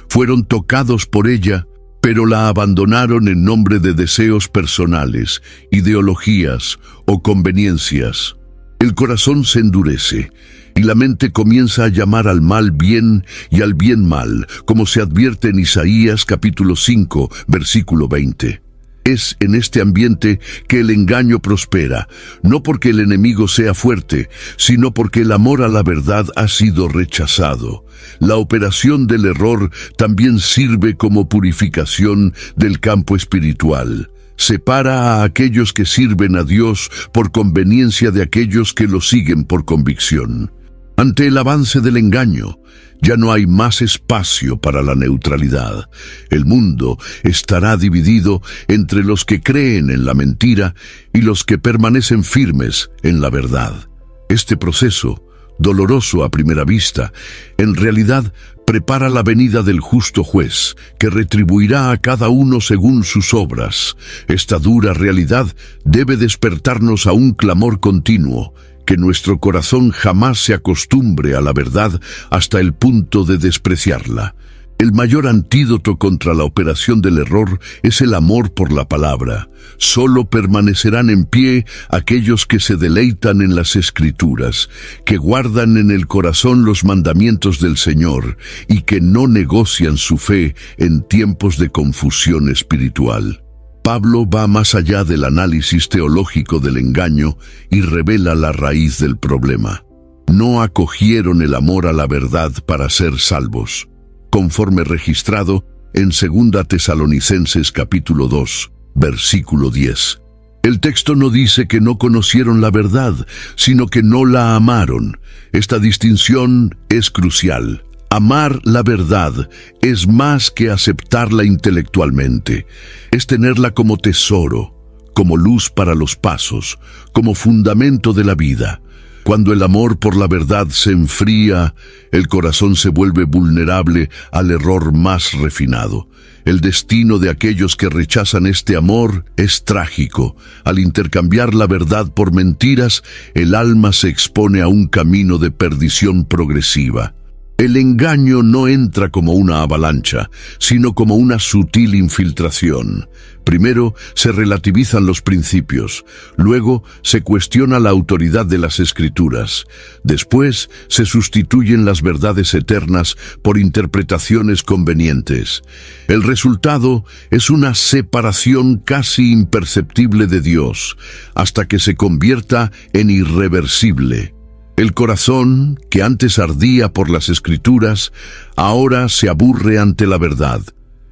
fueron tocados por ella, pero la abandonaron en nombre de deseos personales, ideologías o conveniencias. El corazón se endurece y la mente comienza a llamar al mal bien y al bien mal, como se advierte en Isaías capítulo 5, versículo 20. Es en este ambiente que el engaño prospera, no porque el enemigo sea fuerte, sino porque el amor a la verdad ha sido rechazado. La operación del error también sirve como purificación del campo espiritual. Separa a aquellos que sirven a Dios por conveniencia de aquellos que lo siguen por convicción. Ante el avance del engaño, ya no hay más espacio para la neutralidad. El mundo estará dividido entre los que creen en la mentira y los que permanecen firmes en la verdad. Este proceso, doloroso a primera vista, en realidad prepara la venida del justo juez, que retribuirá a cada uno según sus obras. Esta dura realidad debe despertarnos a un clamor continuo, que nuestro corazón jamás se acostumbre a la verdad hasta el punto de despreciarla. El mayor antídoto contra la operación del error es el amor por la palabra. Solo permanecerán en pie aquellos que se deleitan en las Escrituras, que guardan en el corazón los mandamientos del Señor y que no negocian su fe en tiempos de confusión espiritual. Pablo va más allá del análisis teológico del engaño y revela la raíz del problema. No acogieron el amor a la verdad para ser salvos, conforme registrado en 2 Tesalonicenses capítulo 2, versículo 10. El texto no dice que no conocieron la verdad, sino que no la amaron. Esta distinción es crucial. Amar la verdad es más que aceptarla intelectualmente. Es tenerla como tesoro, como luz para los pasos, como fundamento de la vida. Cuando el amor por la verdad se enfría, el corazón se vuelve vulnerable al error más refinado. El destino de aquellos que rechazan este amor es trágico. Al intercambiar la verdad por mentiras, el alma se expone a un camino de perdición progresiva. El engaño no entra como una avalancha, sino como una sutil infiltración. Primero se relativizan los principios, luego se cuestiona la autoridad de las Escrituras, después se sustituyen las verdades eternas por interpretaciones convenientes. El resultado es una separación casi imperceptible de Dios, hasta que se convierta en irreversible. El corazón, que antes ardía por las Escrituras, ahora se aburre ante la verdad.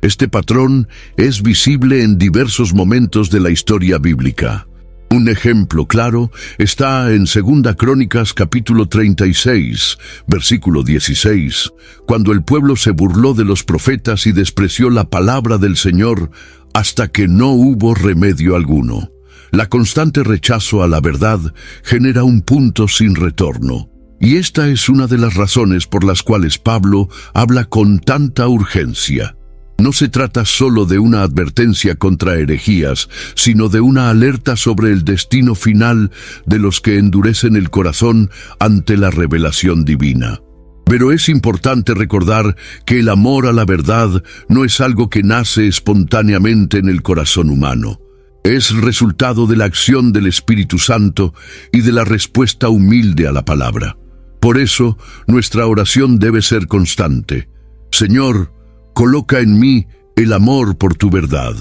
Este patrón es visible en diversos momentos de la historia bíblica. Un ejemplo claro está en 2 Crónicas capítulo 36, versículo 16, cuando el pueblo se burló de los profetas y despreció la palabra del Señor hasta que no hubo remedio alguno. La constante rechazo a la verdad genera un punto sin retorno. Y esta es una de las razones por las cuales Pablo habla con tanta urgencia. No se trata solo de una advertencia contra herejías, sino de una alerta sobre el destino final de los que endurecen el corazón ante la revelación divina. Pero es importante recordar que el amor a la verdad no es algo que nace espontáneamente en el corazón humano. Es resultado de la acción del Espíritu Santo y de la respuesta humilde a la palabra. Por eso, nuestra oración debe ser constante. Señor, coloca en mí el amor por tu verdad.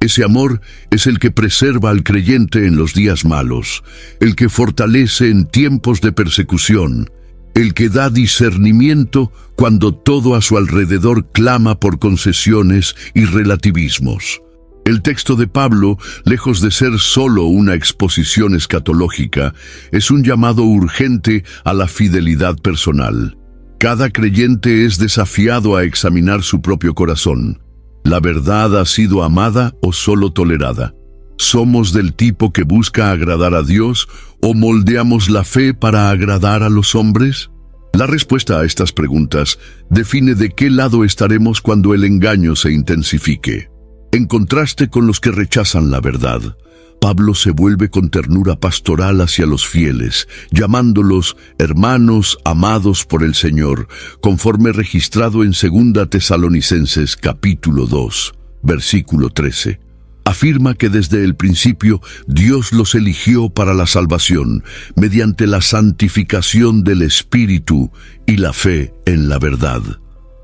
Ese amor es el que preserva al creyente en los días malos, el que fortalece en tiempos de persecución, el que da discernimiento cuando todo a su alrededor clama por concesiones y relativismos. El texto de Pablo, lejos de ser solo una exposición escatológica, es un llamado urgente a la fidelidad personal. Cada creyente es desafiado a examinar su propio corazón. ¿La verdad ha sido amada o solo tolerada? ¿Somos del tipo que busca agradar a Dios o moldeamos la fe para agradar a los hombres? La respuesta a estas preguntas define de qué lado estaremos cuando el engaño se intensifique. En contraste con los que rechazan la verdad, Pablo se vuelve con ternura pastoral hacia los fieles, llamándolos hermanos amados por el Señor, conforme registrado en 2 Tesalonicenses capítulo 2, versículo 13. Afirma que desde el principio Dios los eligió para la salvación, mediante la santificación del Espíritu y la fe en la verdad.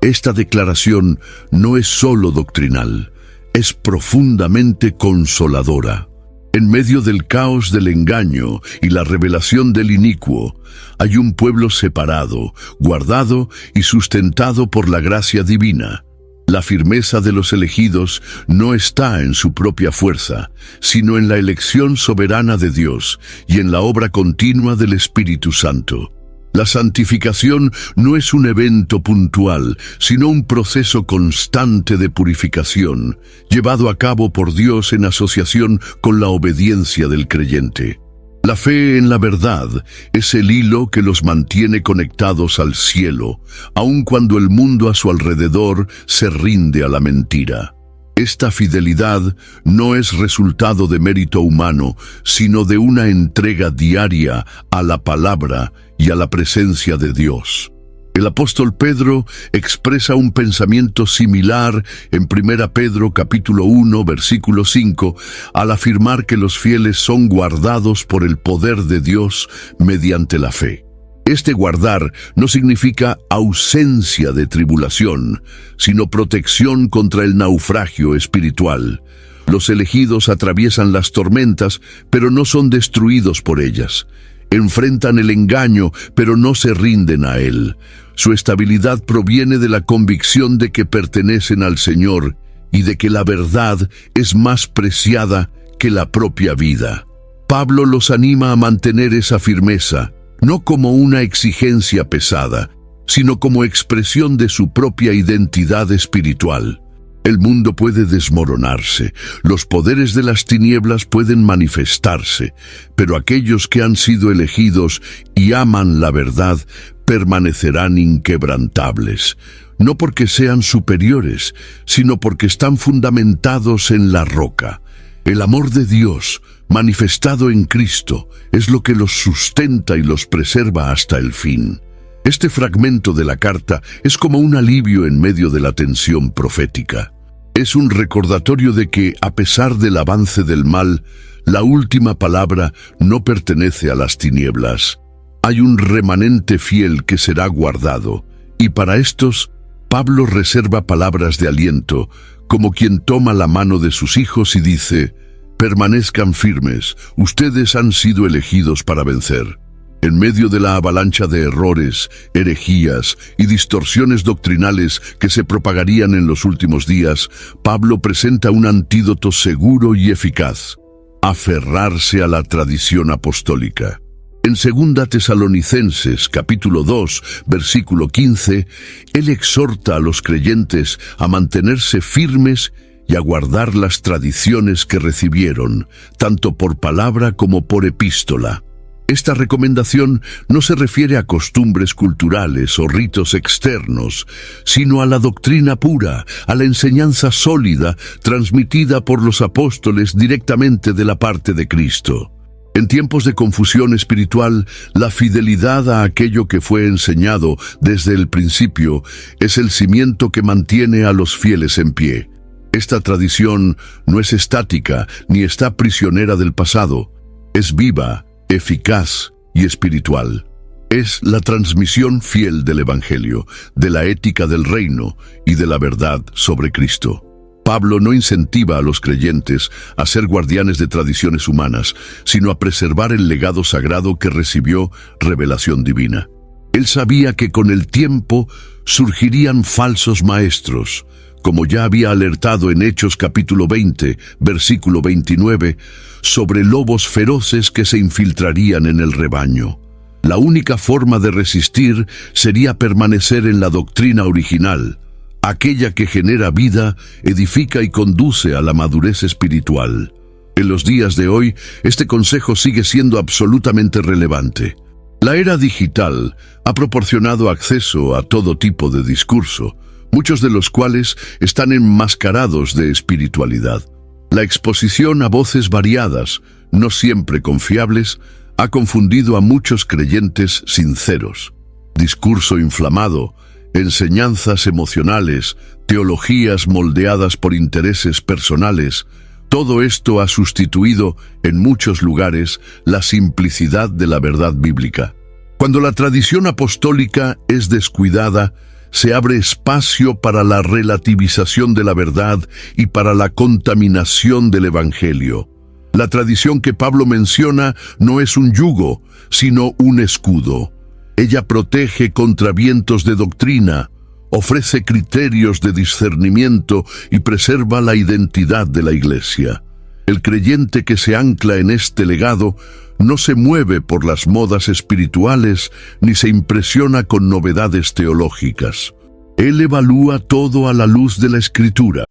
Esta declaración no es solo doctrinal, es profundamente consoladora. En medio del caos del engaño y la revelación del inicuo, hay un pueblo separado, guardado y sustentado por la gracia divina. La firmeza de los elegidos no está en su propia fuerza, sino en la elección soberana de Dios y en la obra continua del Espíritu Santo. La santificación no es un evento puntual, sino un proceso constante de purificación, llevado a cabo por Dios en asociación con la obediencia del creyente. La fe en la verdad es el hilo que los mantiene conectados al cielo, aun cuando el mundo a su alrededor se rinde a la mentira. Esta fidelidad no es resultado de mérito humano, sino de una entrega diaria a la palabra y a la presencia de Dios. El apóstol Pedro expresa un pensamiento similar en 1 Pedro capítulo 1, versículo 5, al afirmar que los fieles son guardados por el poder de Dios mediante la fe. Este guardar no significa ausencia de tribulación, sino protección contra el naufragio espiritual. Los elegidos atraviesan las tormentas, pero no son destruidos por ellas. Enfrentan el engaño, pero no se rinden a él. Su estabilidad proviene de la convicción de que pertenecen al Señor y de que la verdad es más preciada que la propia vida. Pablo los anima a mantener esa firmeza, no como una exigencia pesada, sino como expresión de su propia identidad espiritual. El mundo puede desmoronarse, los poderes de las tinieblas pueden manifestarse, pero aquellos que han sido elegidos y aman la verdad permanecerán inquebrantables, no porque sean superiores, sino porque están fundamentados en la roca. El amor de Dios, manifestado en Cristo, es lo que los sustenta y los preserva hasta el fin. Este fragmento de la carta es como un alivio en medio de la tensión profética. Es un recordatorio de que, a pesar del avance del mal, la última palabra no pertenece a las tinieblas. Hay un remanente fiel que será guardado, y para estos, Pablo reserva palabras de aliento, como quien toma la mano de sus hijos y dice: permanezcan firmes, ustedes han sido elegidos para vencer. En medio de la avalancha de errores, herejías y distorsiones doctrinales que se propagarían en los últimos días, Pablo presenta un antídoto seguro y eficaz: aferrarse a la tradición apostólica. En 2 Tesalonicenses capítulo 2, versículo 15, él exhorta a los creyentes a mantenerse firmes y a guardar las tradiciones que recibieron, tanto por palabra como por epístola. Esta recomendación no se refiere a costumbres culturales o ritos externos, sino a la doctrina pura, a la enseñanza sólida transmitida por los apóstoles directamente de la parte de Cristo. En tiempos de confusión espiritual, la fidelidad a aquello que fue enseñado desde el principio es el cimiento que mantiene a los fieles en pie. Esta tradición no es estática ni está prisionera del pasado, es viva, eficaz y espiritual. Es la transmisión fiel del Evangelio, de la ética del reino y de la verdad sobre Cristo. Pablo no incentiva a los creyentes a ser guardianes de tradiciones humanas, sino a preservar el legado sagrado que recibió revelación divina. Él sabía que con el tiempo surgirían falsos maestros, como ya había alertado en Hechos capítulo 20, versículo 29, sobre lobos feroces que se infiltrarían en el rebaño. La única forma de resistir sería permanecer en la doctrina original, aquella que genera vida, edifica y conduce a la madurez espiritual. En los días de hoy, este consejo sigue siendo absolutamente relevante. La era digital ha proporcionado acceso a todo tipo de discurso, muchos de los cuales están enmascarados de espiritualidad. La exposición a voces variadas, no siempre confiables, ha confundido a muchos creyentes sinceros. Discurso inflamado, enseñanzas emocionales, teologías moldeadas por intereses personales, todo esto ha sustituido en muchos lugares la simplicidad de la verdad bíblica. Cuando la tradición apostólica es descuidada, se abre espacio para la relativización de la verdad y para la contaminación del Evangelio. La tradición que Pablo menciona no es un yugo, sino un escudo. Ella protege contra vientos de doctrina, ofrece criterios de discernimiento y preserva la identidad de la Iglesia. El creyente que se ancla en este legado no se mueve por las modas espirituales ni se impresiona con novedades teológicas. Él evalúa todo a la luz de la Escritura.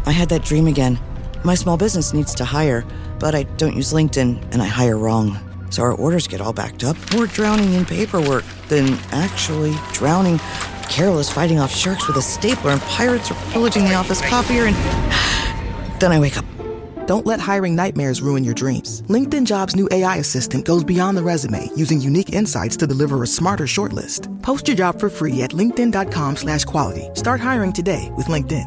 I had that dream again. My small business needs to hire, but I don't use LinkedIn and I hire wrong. So our orders get all backed up. We're drowning in paperwork, then actually drowning, careless fighting off sharks with a stapler, and pirates are pillaging the office copier, and then I wake up. Don't let hiring nightmares ruin your dreams. LinkedIn Jobs' new AI assistant goes beyond the resume, using unique insights to deliver a smarter shortlist. Post your job for free at linkedin.com/quality. Start hiring today with LinkedIn.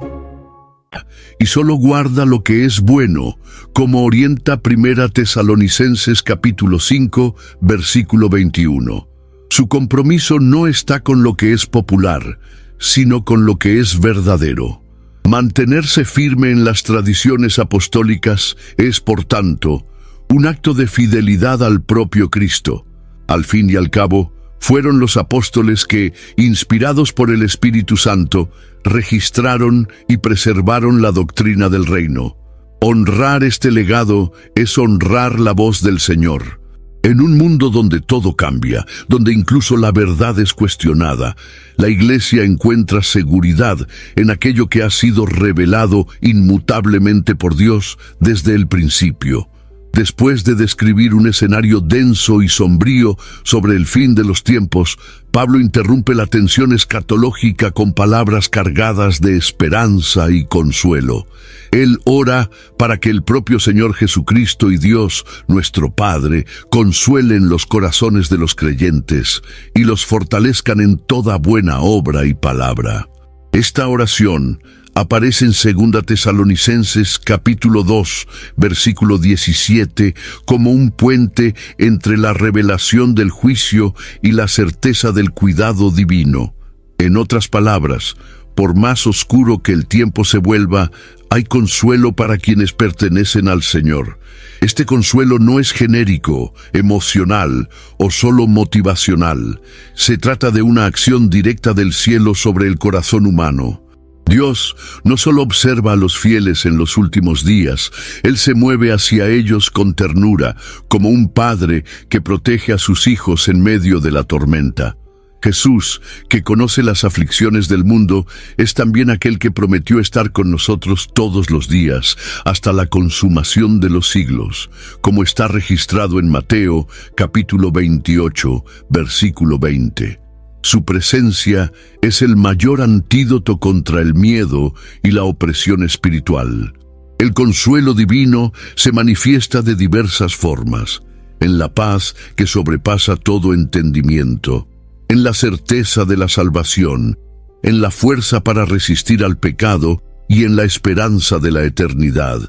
Y solo guarda lo que es bueno, como orienta 1 Tesalonicenses capítulo 5, versículo 21. Su compromiso no está con lo que es popular, sino con lo que es verdadero. Mantenerse firme en las tradiciones apostólicas es, por tanto, un acto de fidelidad al propio Cristo. Al fin y al cabo, fueron los apóstoles que, inspirados por el Espíritu Santo, registraron y preservaron la doctrina del reino. Honrar este legado es honrar la voz del Señor. En un mundo donde todo cambia, donde incluso la verdad es cuestionada, la Iglesia encuentra seguridad en aquello que ha sido revelado inmutablemente por Dios desde el principio. Después de describir un escenario denso y sombrío sobre el fin de los tiempos, Pablo interrumpe la tensión escatológica con palabras cargadas de esperanza y consuelo. Él ora para que el propio Señor Jesucristo y Dios, nuestro Padre, consuelen los corazones de los creyentes y los fortalezcan en toda buena obra y palabra. Esta oración aparece en 2 Tesalonicenses capítulo 2, versículo 17, como un puente entre la revelación del juicio y la certeza del cuidado divino. En otras palabras, por más oscuro que el tiempo se vuelva, hay consuelo para quienes pertenecen al Señor. Este consuelo no es genérico, emocional o solo motivacional. Se trata de una acción directa del cielo sobre el corazón humano. Dios no solo observa a los fieles en los últimos días, Él se mueve hacia ellos con ternura, como un padre que protege a sus hijos en medio de la tormenta. Jesús, que conoce las aflicciones del mundo, es también aquel que prometió estar con nosotros todos los días, hasta la consumación de los siglos, como está registrado en Mateo, capítulo 28, versículo 20. Su presencia es el mayor antídoto contra el miedo y la opresión espiritual. El consuelo divino se manifiesta de diversas formas, en la paz que sobrepasa todo entendimiento, en la certeza de la salvación, en la fuerza para resistir al pecado y en la esperanza de la eternidad.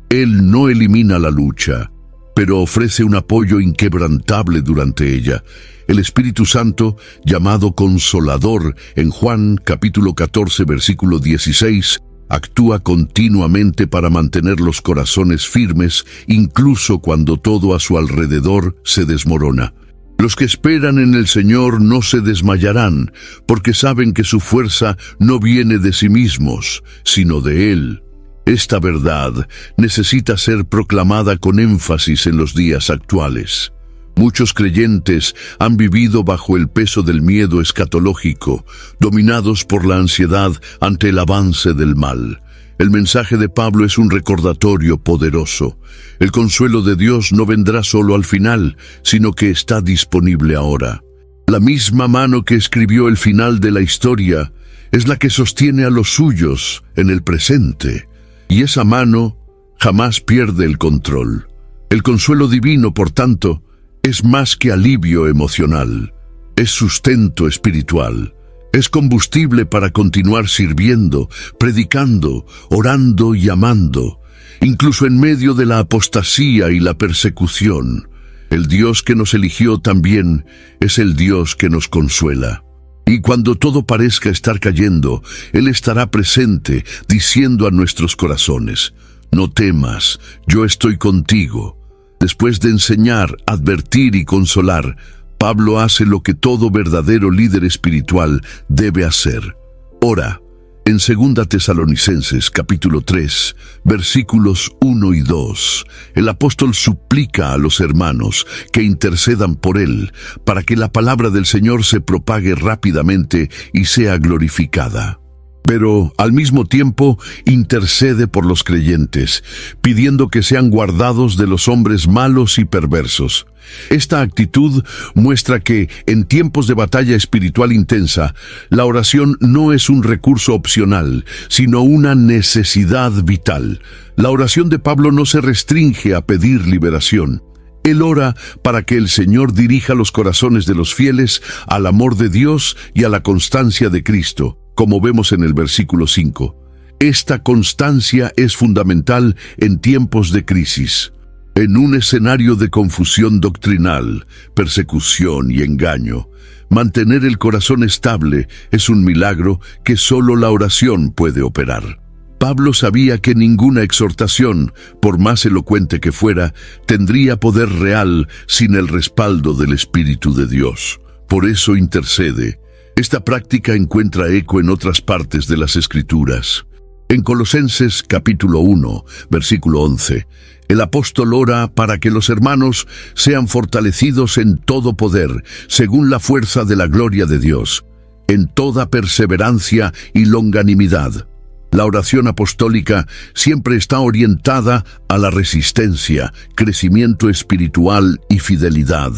Él no elimina la lucha, pero ofrece un apoyo inquebrantable durante ella. El Espíritu Santo, llamado Consolador en Juan capítulo 14 versículo 16, actúa continuamente para mantener los corazones firmes, incluso cuando todo a su alrededor se desmorona. Los que esperan en el Señor no se desmayarán, porque saben que su fuerza no viene de sí mismos, sino de Él. Esta verdad necesita ser proclamada con énfasis en los días actuales. Muchos creyentes han vivido bajo el peso del miedo escatológico, dominados por la ansiedad ante el avance del mal. El mensaje de Pablo es un recordatorio poderoso. El consuelo de Dios no vendrá solo al final, sino que está disponible ahora. La misma mano que escribió el final de la historia es la que sostiene a los suyos en el presente, y esa mano jamás pierde el control. El consuelo divino, por tanto, es más que alivio emocional, es sustento espiritual. Es combustible para continuar sirviendo, predicando, orando y amando, incluso en medio de la apostasía y la persecución. El Dios que nos eligió también es el Dios que nos consuela. Y cuando todo parezca estar cayendo, Él estará presente, diciendo a nuestros corazones: no temas, yo estoy contigo. Después de enseñar, advertir y consolar, Pablo hace lo que todo verdadero líder espiritual debe hacer. Ora. En 2 Tesalonicenses capítulo 3, versículos 1 y 2, el apóstol suplica a los hermanos que intercedan por él, para que la palabra del Señor se propague rápidamente y sea glorificada. Pero al mismo tiempo intercede por los creyentes, pidiendo que sean guardados de los hombres malos y perversos. Esta actitud muestra que, en tiempos de batalla espiritual intensa, la oración no es un recurso opcional, sino una necesidad vital. La oración de Pablo no se restringe a pedir liberación. Él ora para que el Señor dirija los corazones de los fieles al amor de Dios y a la constancia de Cristo, como vemos en el versículo 5. Esta constancia es fundamental en tiempos de crisis. En un escenario de confusión doctrinal, persecución y engaño, mantener el corazón estable es un milagro que solo la oración puede operar. Pablo sabía que ninguna exhortación, por más elocuente que fuera, tendría poder real sin el respaldo del Espíritu de Dios. Por eso intercede. Esta práctica encuentra eco en otras partes de las Escrituras. En Colosenses capítulo 1, versículo 11, el apóstol ora para que los hermanos sean fortalecidos en todo poder, según la fuerza de la gloria de Dios, en toda perseverancia y longanimidad. La oración apostólica siempre está orientada a la resistencia, crecimiento espiritual y fidelidad.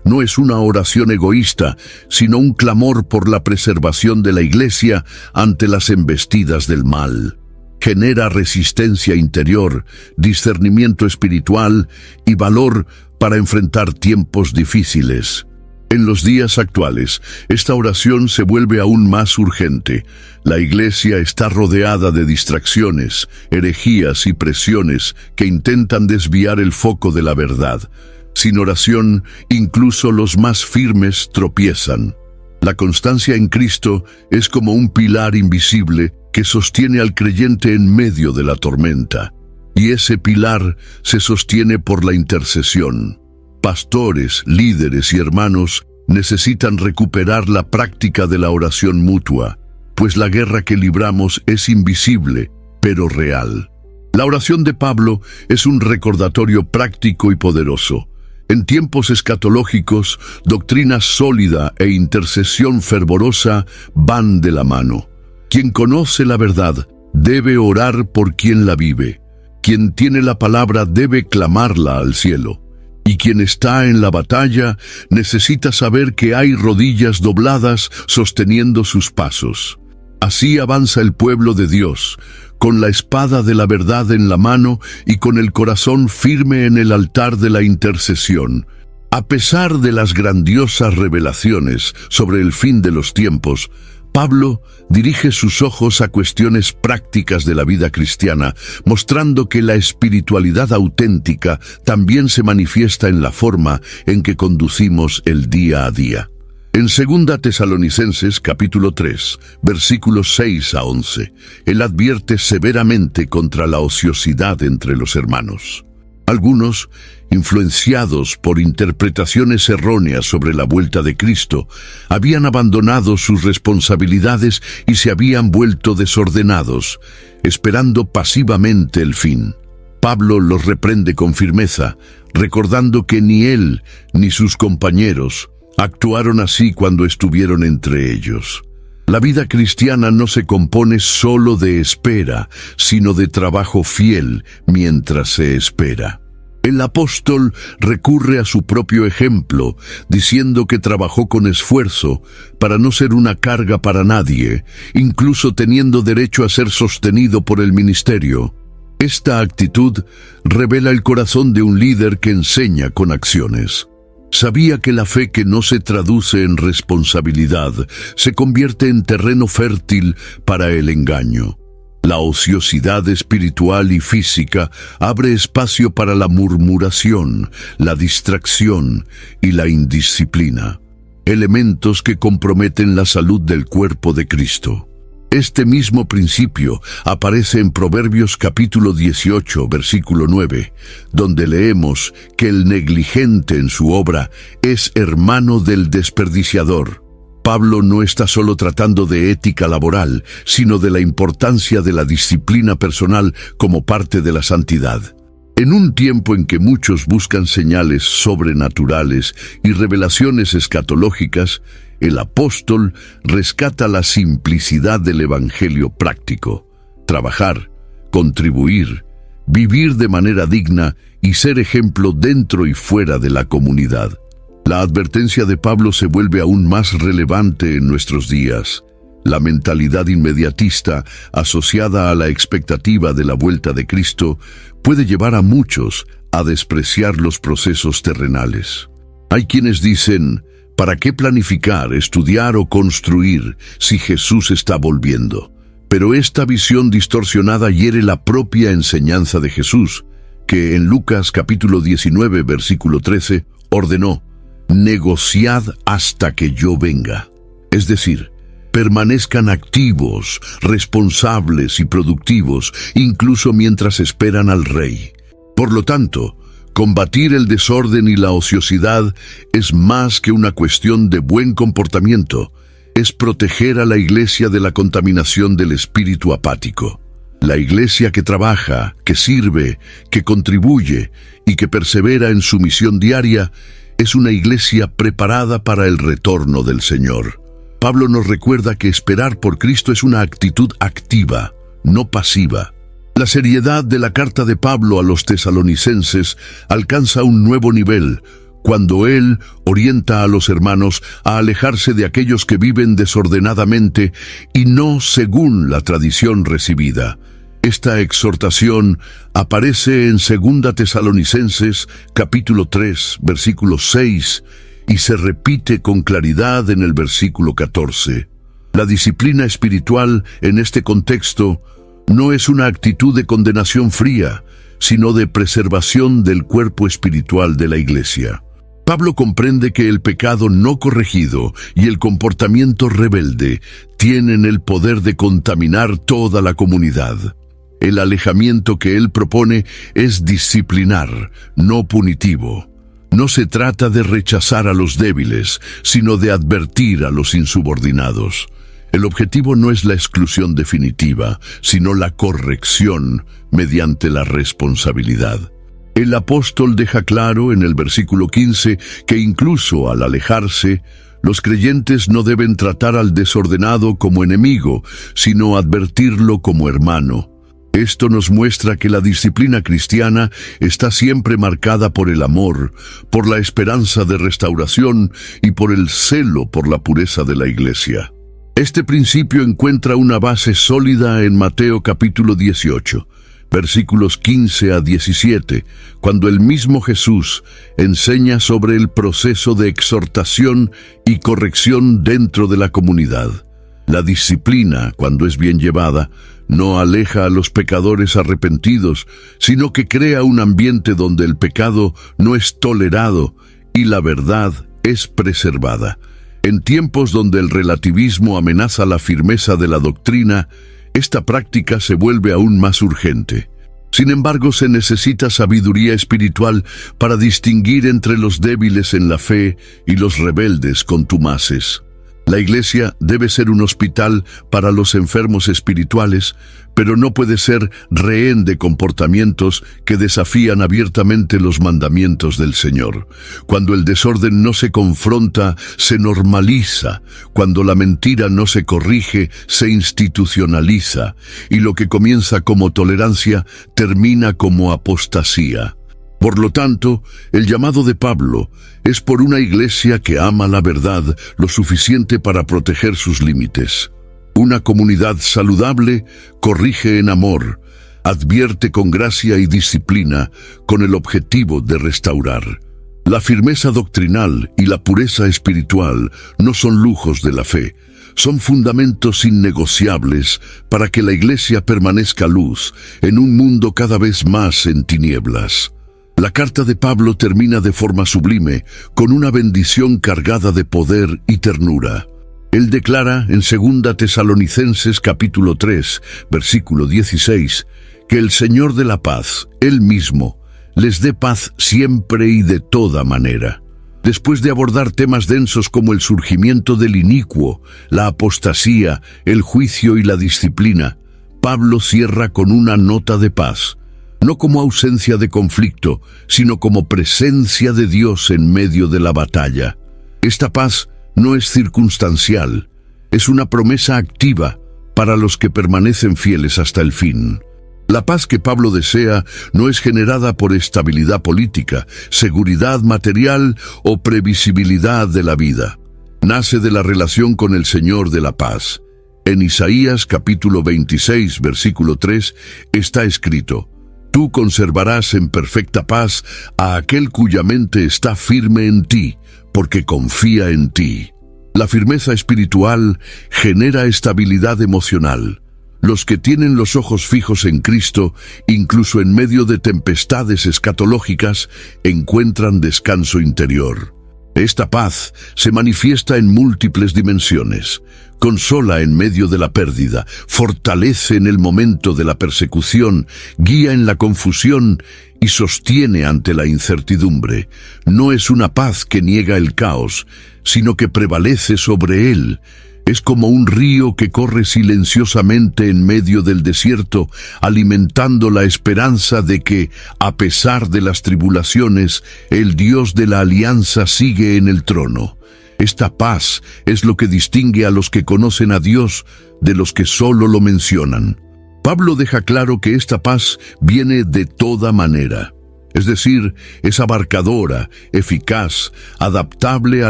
No es una oración egoísta, sino un clamor por la preservación de la Iglesia ante las embestidas del mal. Genera resistencia interior, discernimiento espiritual y valor para enfrentar tiempos difíciles. En los días actuales, esta oración se vuelve aún más urgente. La Iglesia está rodeada de distracciones, herejías y presiones que intentan desviar el foco de la verdad. Sin oración, incluso los más firmes tropiezan. La constancia en Cristo es como un pilar invisible que sostiene al creyente en medio de la tormenta. Y ese pilar se sostiene por la intercesión. Pastores, líderes y hermanos necesitan recuperar la práctica de la oración mutua, pues la guerra que libramos es invisible, pero real. La oración de Pablo es un recordatorio práctico y poderoso. En tiempos escatológicos, doctrina sólida e intercesión fervorosa van de la mano. Quien conoce la verdad debe orar por quien la vive. Quien tiene la palabra debe clamarla al cielo. Y quien está en la batalla necesita saber que hay rodillas dobladas sosteniendo sus pasos. Así avanza el pueblo de Dios, con la espada de la verdad en la mano y con el corazón firme en el altar de la intercesión. A pesar de las grandiosas revelaciones sobre el fin de los tiempos, Pablo dirige sus ojos a cuestiones prácticas de la vida cristiana, mostrando que la espiritualidad auténtica también se manifiesta en la forma en que conducimos el día a día. En 2 Tesalonicenses capítulo 3, versículos 6 a 11, él advierte severamente contra la ociosidad entre los hermanos. Algunos, influenciados por interpretaciones erróneas sobre la vuelta de Cristo, habían abandonado sus responsabilidades y se habían vuelto desordenados, esperando pasivamente el fin. Pablo los reprende con firmeza, recordando que ni él ni sus compañeros actuaron así cuando estuvieron entre ellos. La vida cristiana no se compone solo de espera, sino de trabajo fiel mientras se espera. El apóstol recurre a su propio ejemplo, diciendo que trabajó con esfuerzo para no ser una carga para nadie, incluso teniendo derecho a ser sostenido por el ministerio. Esta actitud revela el corazón de un líder que enseña con acciones. Sabía que la fe que no se traduce en responsabilidad se convierte en terreno fértil para el engaño. La ociosidad espiritual y física abre espacio para la murmuración, la distracción y la indisciplina, elementos que comprometen la salud del cuerpo de Cristo. Este mismo principio aparece en Proverbios capítulo 18, versículo 9, donde leemos que el negligente en su obra es hermano del desperdiciador. Pablo no está solo tratando de ética laboral, sino de la importancia de la disciplina personal como parte de la santidad. En un tiempo en que muchos buscan señales sobrenaturales y revelaciones escatológicas, el apóstol rescata la simplicidad del evangelio práctico: trabajar, contribuir, vivir de manera digna y ser ejemplo dentro y fuera de la comunidad. La advertencia de Pablo se vuelve aún más relevante en nuestros días. La mentalidad inmediatista, asociada a la expectativa de la vuelta de Cristo, puede llevar a muchos a despreciar los procesos terrenales. Hay quienes dicen: ¿para qué planificar, estudiar o construir si Jesús está volviendo? Pero esta visión distorsionada hiere la propia enseñanza de Jesús, que en Lucas capítulo 19, versículo 13, ordenó: negociad hasta que yo venga. Es decir, permanezcan activos, responsables y productivos, incluso mientras esperan al Rey. Por lo tanto, combatir el desorden y la ociosidad es más que una cuestión de buen comportamiento, es proteger a la iglesia de la contaminación del espíritu apático. La iglesia que trabaja, que sirve, que contribuye y que persevera en su misión diaria es una iglesia preparada para el retorno del Señor. Pablo nos recuerda que esperar por Cristo es una actitud activa, no pasiva. La seriedad de la carta de Pablo a los tesalonicenses alcanza un nuevo nivel cuando él orienta a los hermanos a alejarse de aquellos que viven desordenadamente y no según la tradición recibida. Esta exhortación aparece en 2 Tesalonicenses capítulo 3, versículo 6 y se repite con claridad en el versículo 14. La disciplina espiritual en este contexto no es una actitud de condenación fría, sino de preservación del cuerpo espiritual de la iglesia. Pablo comprende que el pecado no corregido y el comportamiento rebelde tienen el poder de contaminar toda la comunidad. El alejamiento que él propone es disciplinar, no punitivo. No se trata de rechazar a los débiles, sino de advertir a los insubordinados. El objetivo no es la exclusión definitiva, sino la corrección mediante la responsabilidad. El apóstol deja claro en el versículo 15 que incluso al alejarse, los creyentes no deben tratar al desordenado como enemigo, sino advertirlo como hermano. Esto nos muestra que la disciplina cristiana está siempre marcada por el amor, por la esperanza de restauración y por el celo por la pureza de la Iglesia. Este principio encuentra una base sólida en Mateo capítulo 18, versículos 15 a 17, cuando el mismo Jesús enseña sobre el proceso de exhortación y corrección dentro de la comunidad. La disciplina, cuando es bien llevada, no aleja a los pecadores arrepentidos, sino que crea un ambiente donde el pecado no es tolerado y la verdad es preservada. En tiempos donde el relativismo amenaza la firmeza de la doctrina, esta práctica se vuelve aún más urgente. Sin embargo, se necesita sabiduría espiritual para distinguir entre los débiles en la fe y los rebeldes contumaces. La Iglesia debe ser un hospital para los enfermos espirituales, pero no puede ser rehén de comportamientos que desafían abiertamente los mandamientos del Señor. Cuando el desorden no se confronta, se normaliza. Cuando la mentira no se corrige, se institucionaliza. Y lo que comienza como tolerancia, termina como apostasía. Por lo tanto, el llamado de Pablo es por una iglesia que ama la verdad lo suficiente para proteger sus límites. Una comunidad saludable corrige en amor, advierte con gracia y disciplina con el objetivo de restaurar. La firmeza doctrinal y la pureza espiritual no son lujos de la fe, son fundamentos innegociables para que la iglesia permanezca luz en un mundo cada vez más en tinieblas. La carta de Pablo termina de forma sublime, con una bendición cargada de poder y ternura. Él declara en 2 Tesalonicenses capítulo 3, versículo 16, que el Señor de la paz, Él mismo, les dé paz siempre y de toda manera. Después de abordar temas densos como el surgimiento del inicuo, la apostasía, el juicio y la disciplina, Pablo cierra con una nota de paz. No como ausencia de conflicto, sino como presencia de Dios en medio de la batalla. Esta paz no es circunstancial, es una promesa activa para los que permanecen fieles hasta el fin. La paz que Pablo desea no es generada por estabilidad política, seguridad material o previsibilidad de la vida. Nace de la relación con el Señor de la paz. En Isaías capítulo 26, versículo 3, está escrito: Tú conservarás en perfecta paz a aquel cuya mente está firme en ti, porque confía en ti. La firmeza espiritual genera estabilidad emocional. Los que tienen los ojos fijos en Cristo, incluso en medio de tempestades escatológicas, encuentran descanso interior. Esta paz se manifiesta en múltiples dimensiones. Consola en medio de la pérdida, fortalece en el momento de la persecución, guía en la confusión y sostiene ante la incertidumbre. No es una paz que niega el caos, sino que prevalece sobre él. Es como un río que corre silenciosamente en medio del desierto, alimentando la esperanza de que, a pesar de las tribulaciones, el Dios de la alianza sigue en el trono. Esta paz es lo que distingue a los que conocen a Dios de los que solo lo mencionan. Pablo deja claro que esta paz viene de toda manera. Es decir, es abarcadora, eficaz, adaptable a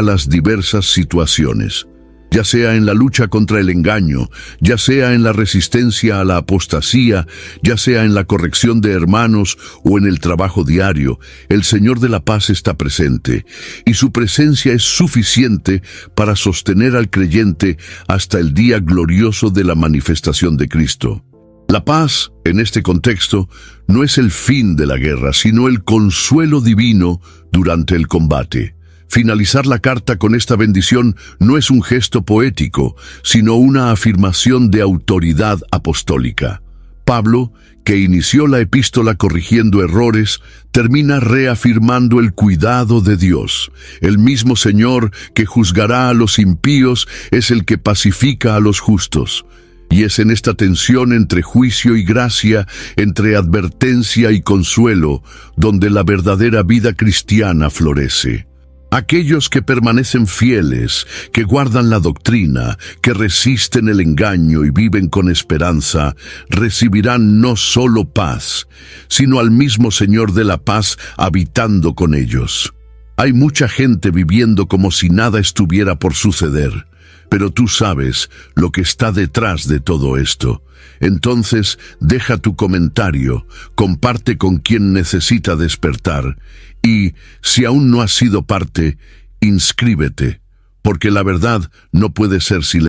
las diversas situaciones. Ya sea en la lucha contra el engaño, ya sea en la resistencia a la apostasía, ya sea en la corrección de hermanos o en el trabajo diario, el Señor de la paz está presente, y su presencia es suficiente para sostener al creyente hasta el día glorioso de la manifestación de Cristo. La paz, en este contexto, no es el fin de la guerra, sino el consuelo divino durante el combate. Finalizar la carta con esta bendición no es un gesto poético, sino una afirmación de autoridad apostólica. Pablo, que inició la epístola corrigiendo errores, termina reafirmando el cuidado de Dios. El mismo Señor que juzgará a los impíos es el que pacifica a los justos. Y es en esta tensión entre juicio y gracia, entre advertencia y consuelo, donde la verdadera vida cristiana florece. Aquellos que permanecen fieles, que guardan la doctrina, que resisten el engaño y viven con esperanza, recibirán no solo paz, sino al mismo Señor de la paz habitando con ellos. Hay mucha gente viviendo como si nada estuviera por suceder, pero tú sabes lo que está detrás de todo esto. Entonces, deja tu comentario, comparte con quien necesita despertar y, si aún no has sido parte, inscríbete, porque la verdad no puede ser silenciada.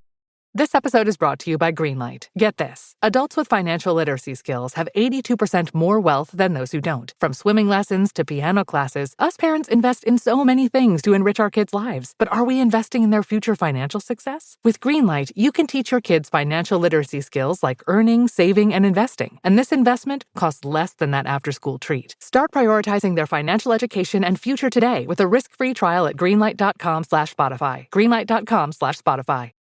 This episode is brought to you by Greenlight. Get this. Adults with financial literacy skills have 82% more wealth than those who don't. From swimming lessons to piano classes, us parents invest in so many things to enrich our kids' lives. But are we investing in their future financial success? With Greenlight, you can teach your kids financial literacy skills like earning, saving, and investing. And this investment costs less than that after-school treat. Start prioritizing their financial education and future today with a risk-free trial at greenlight.com/Spotify. Greenlight.com/Spotify.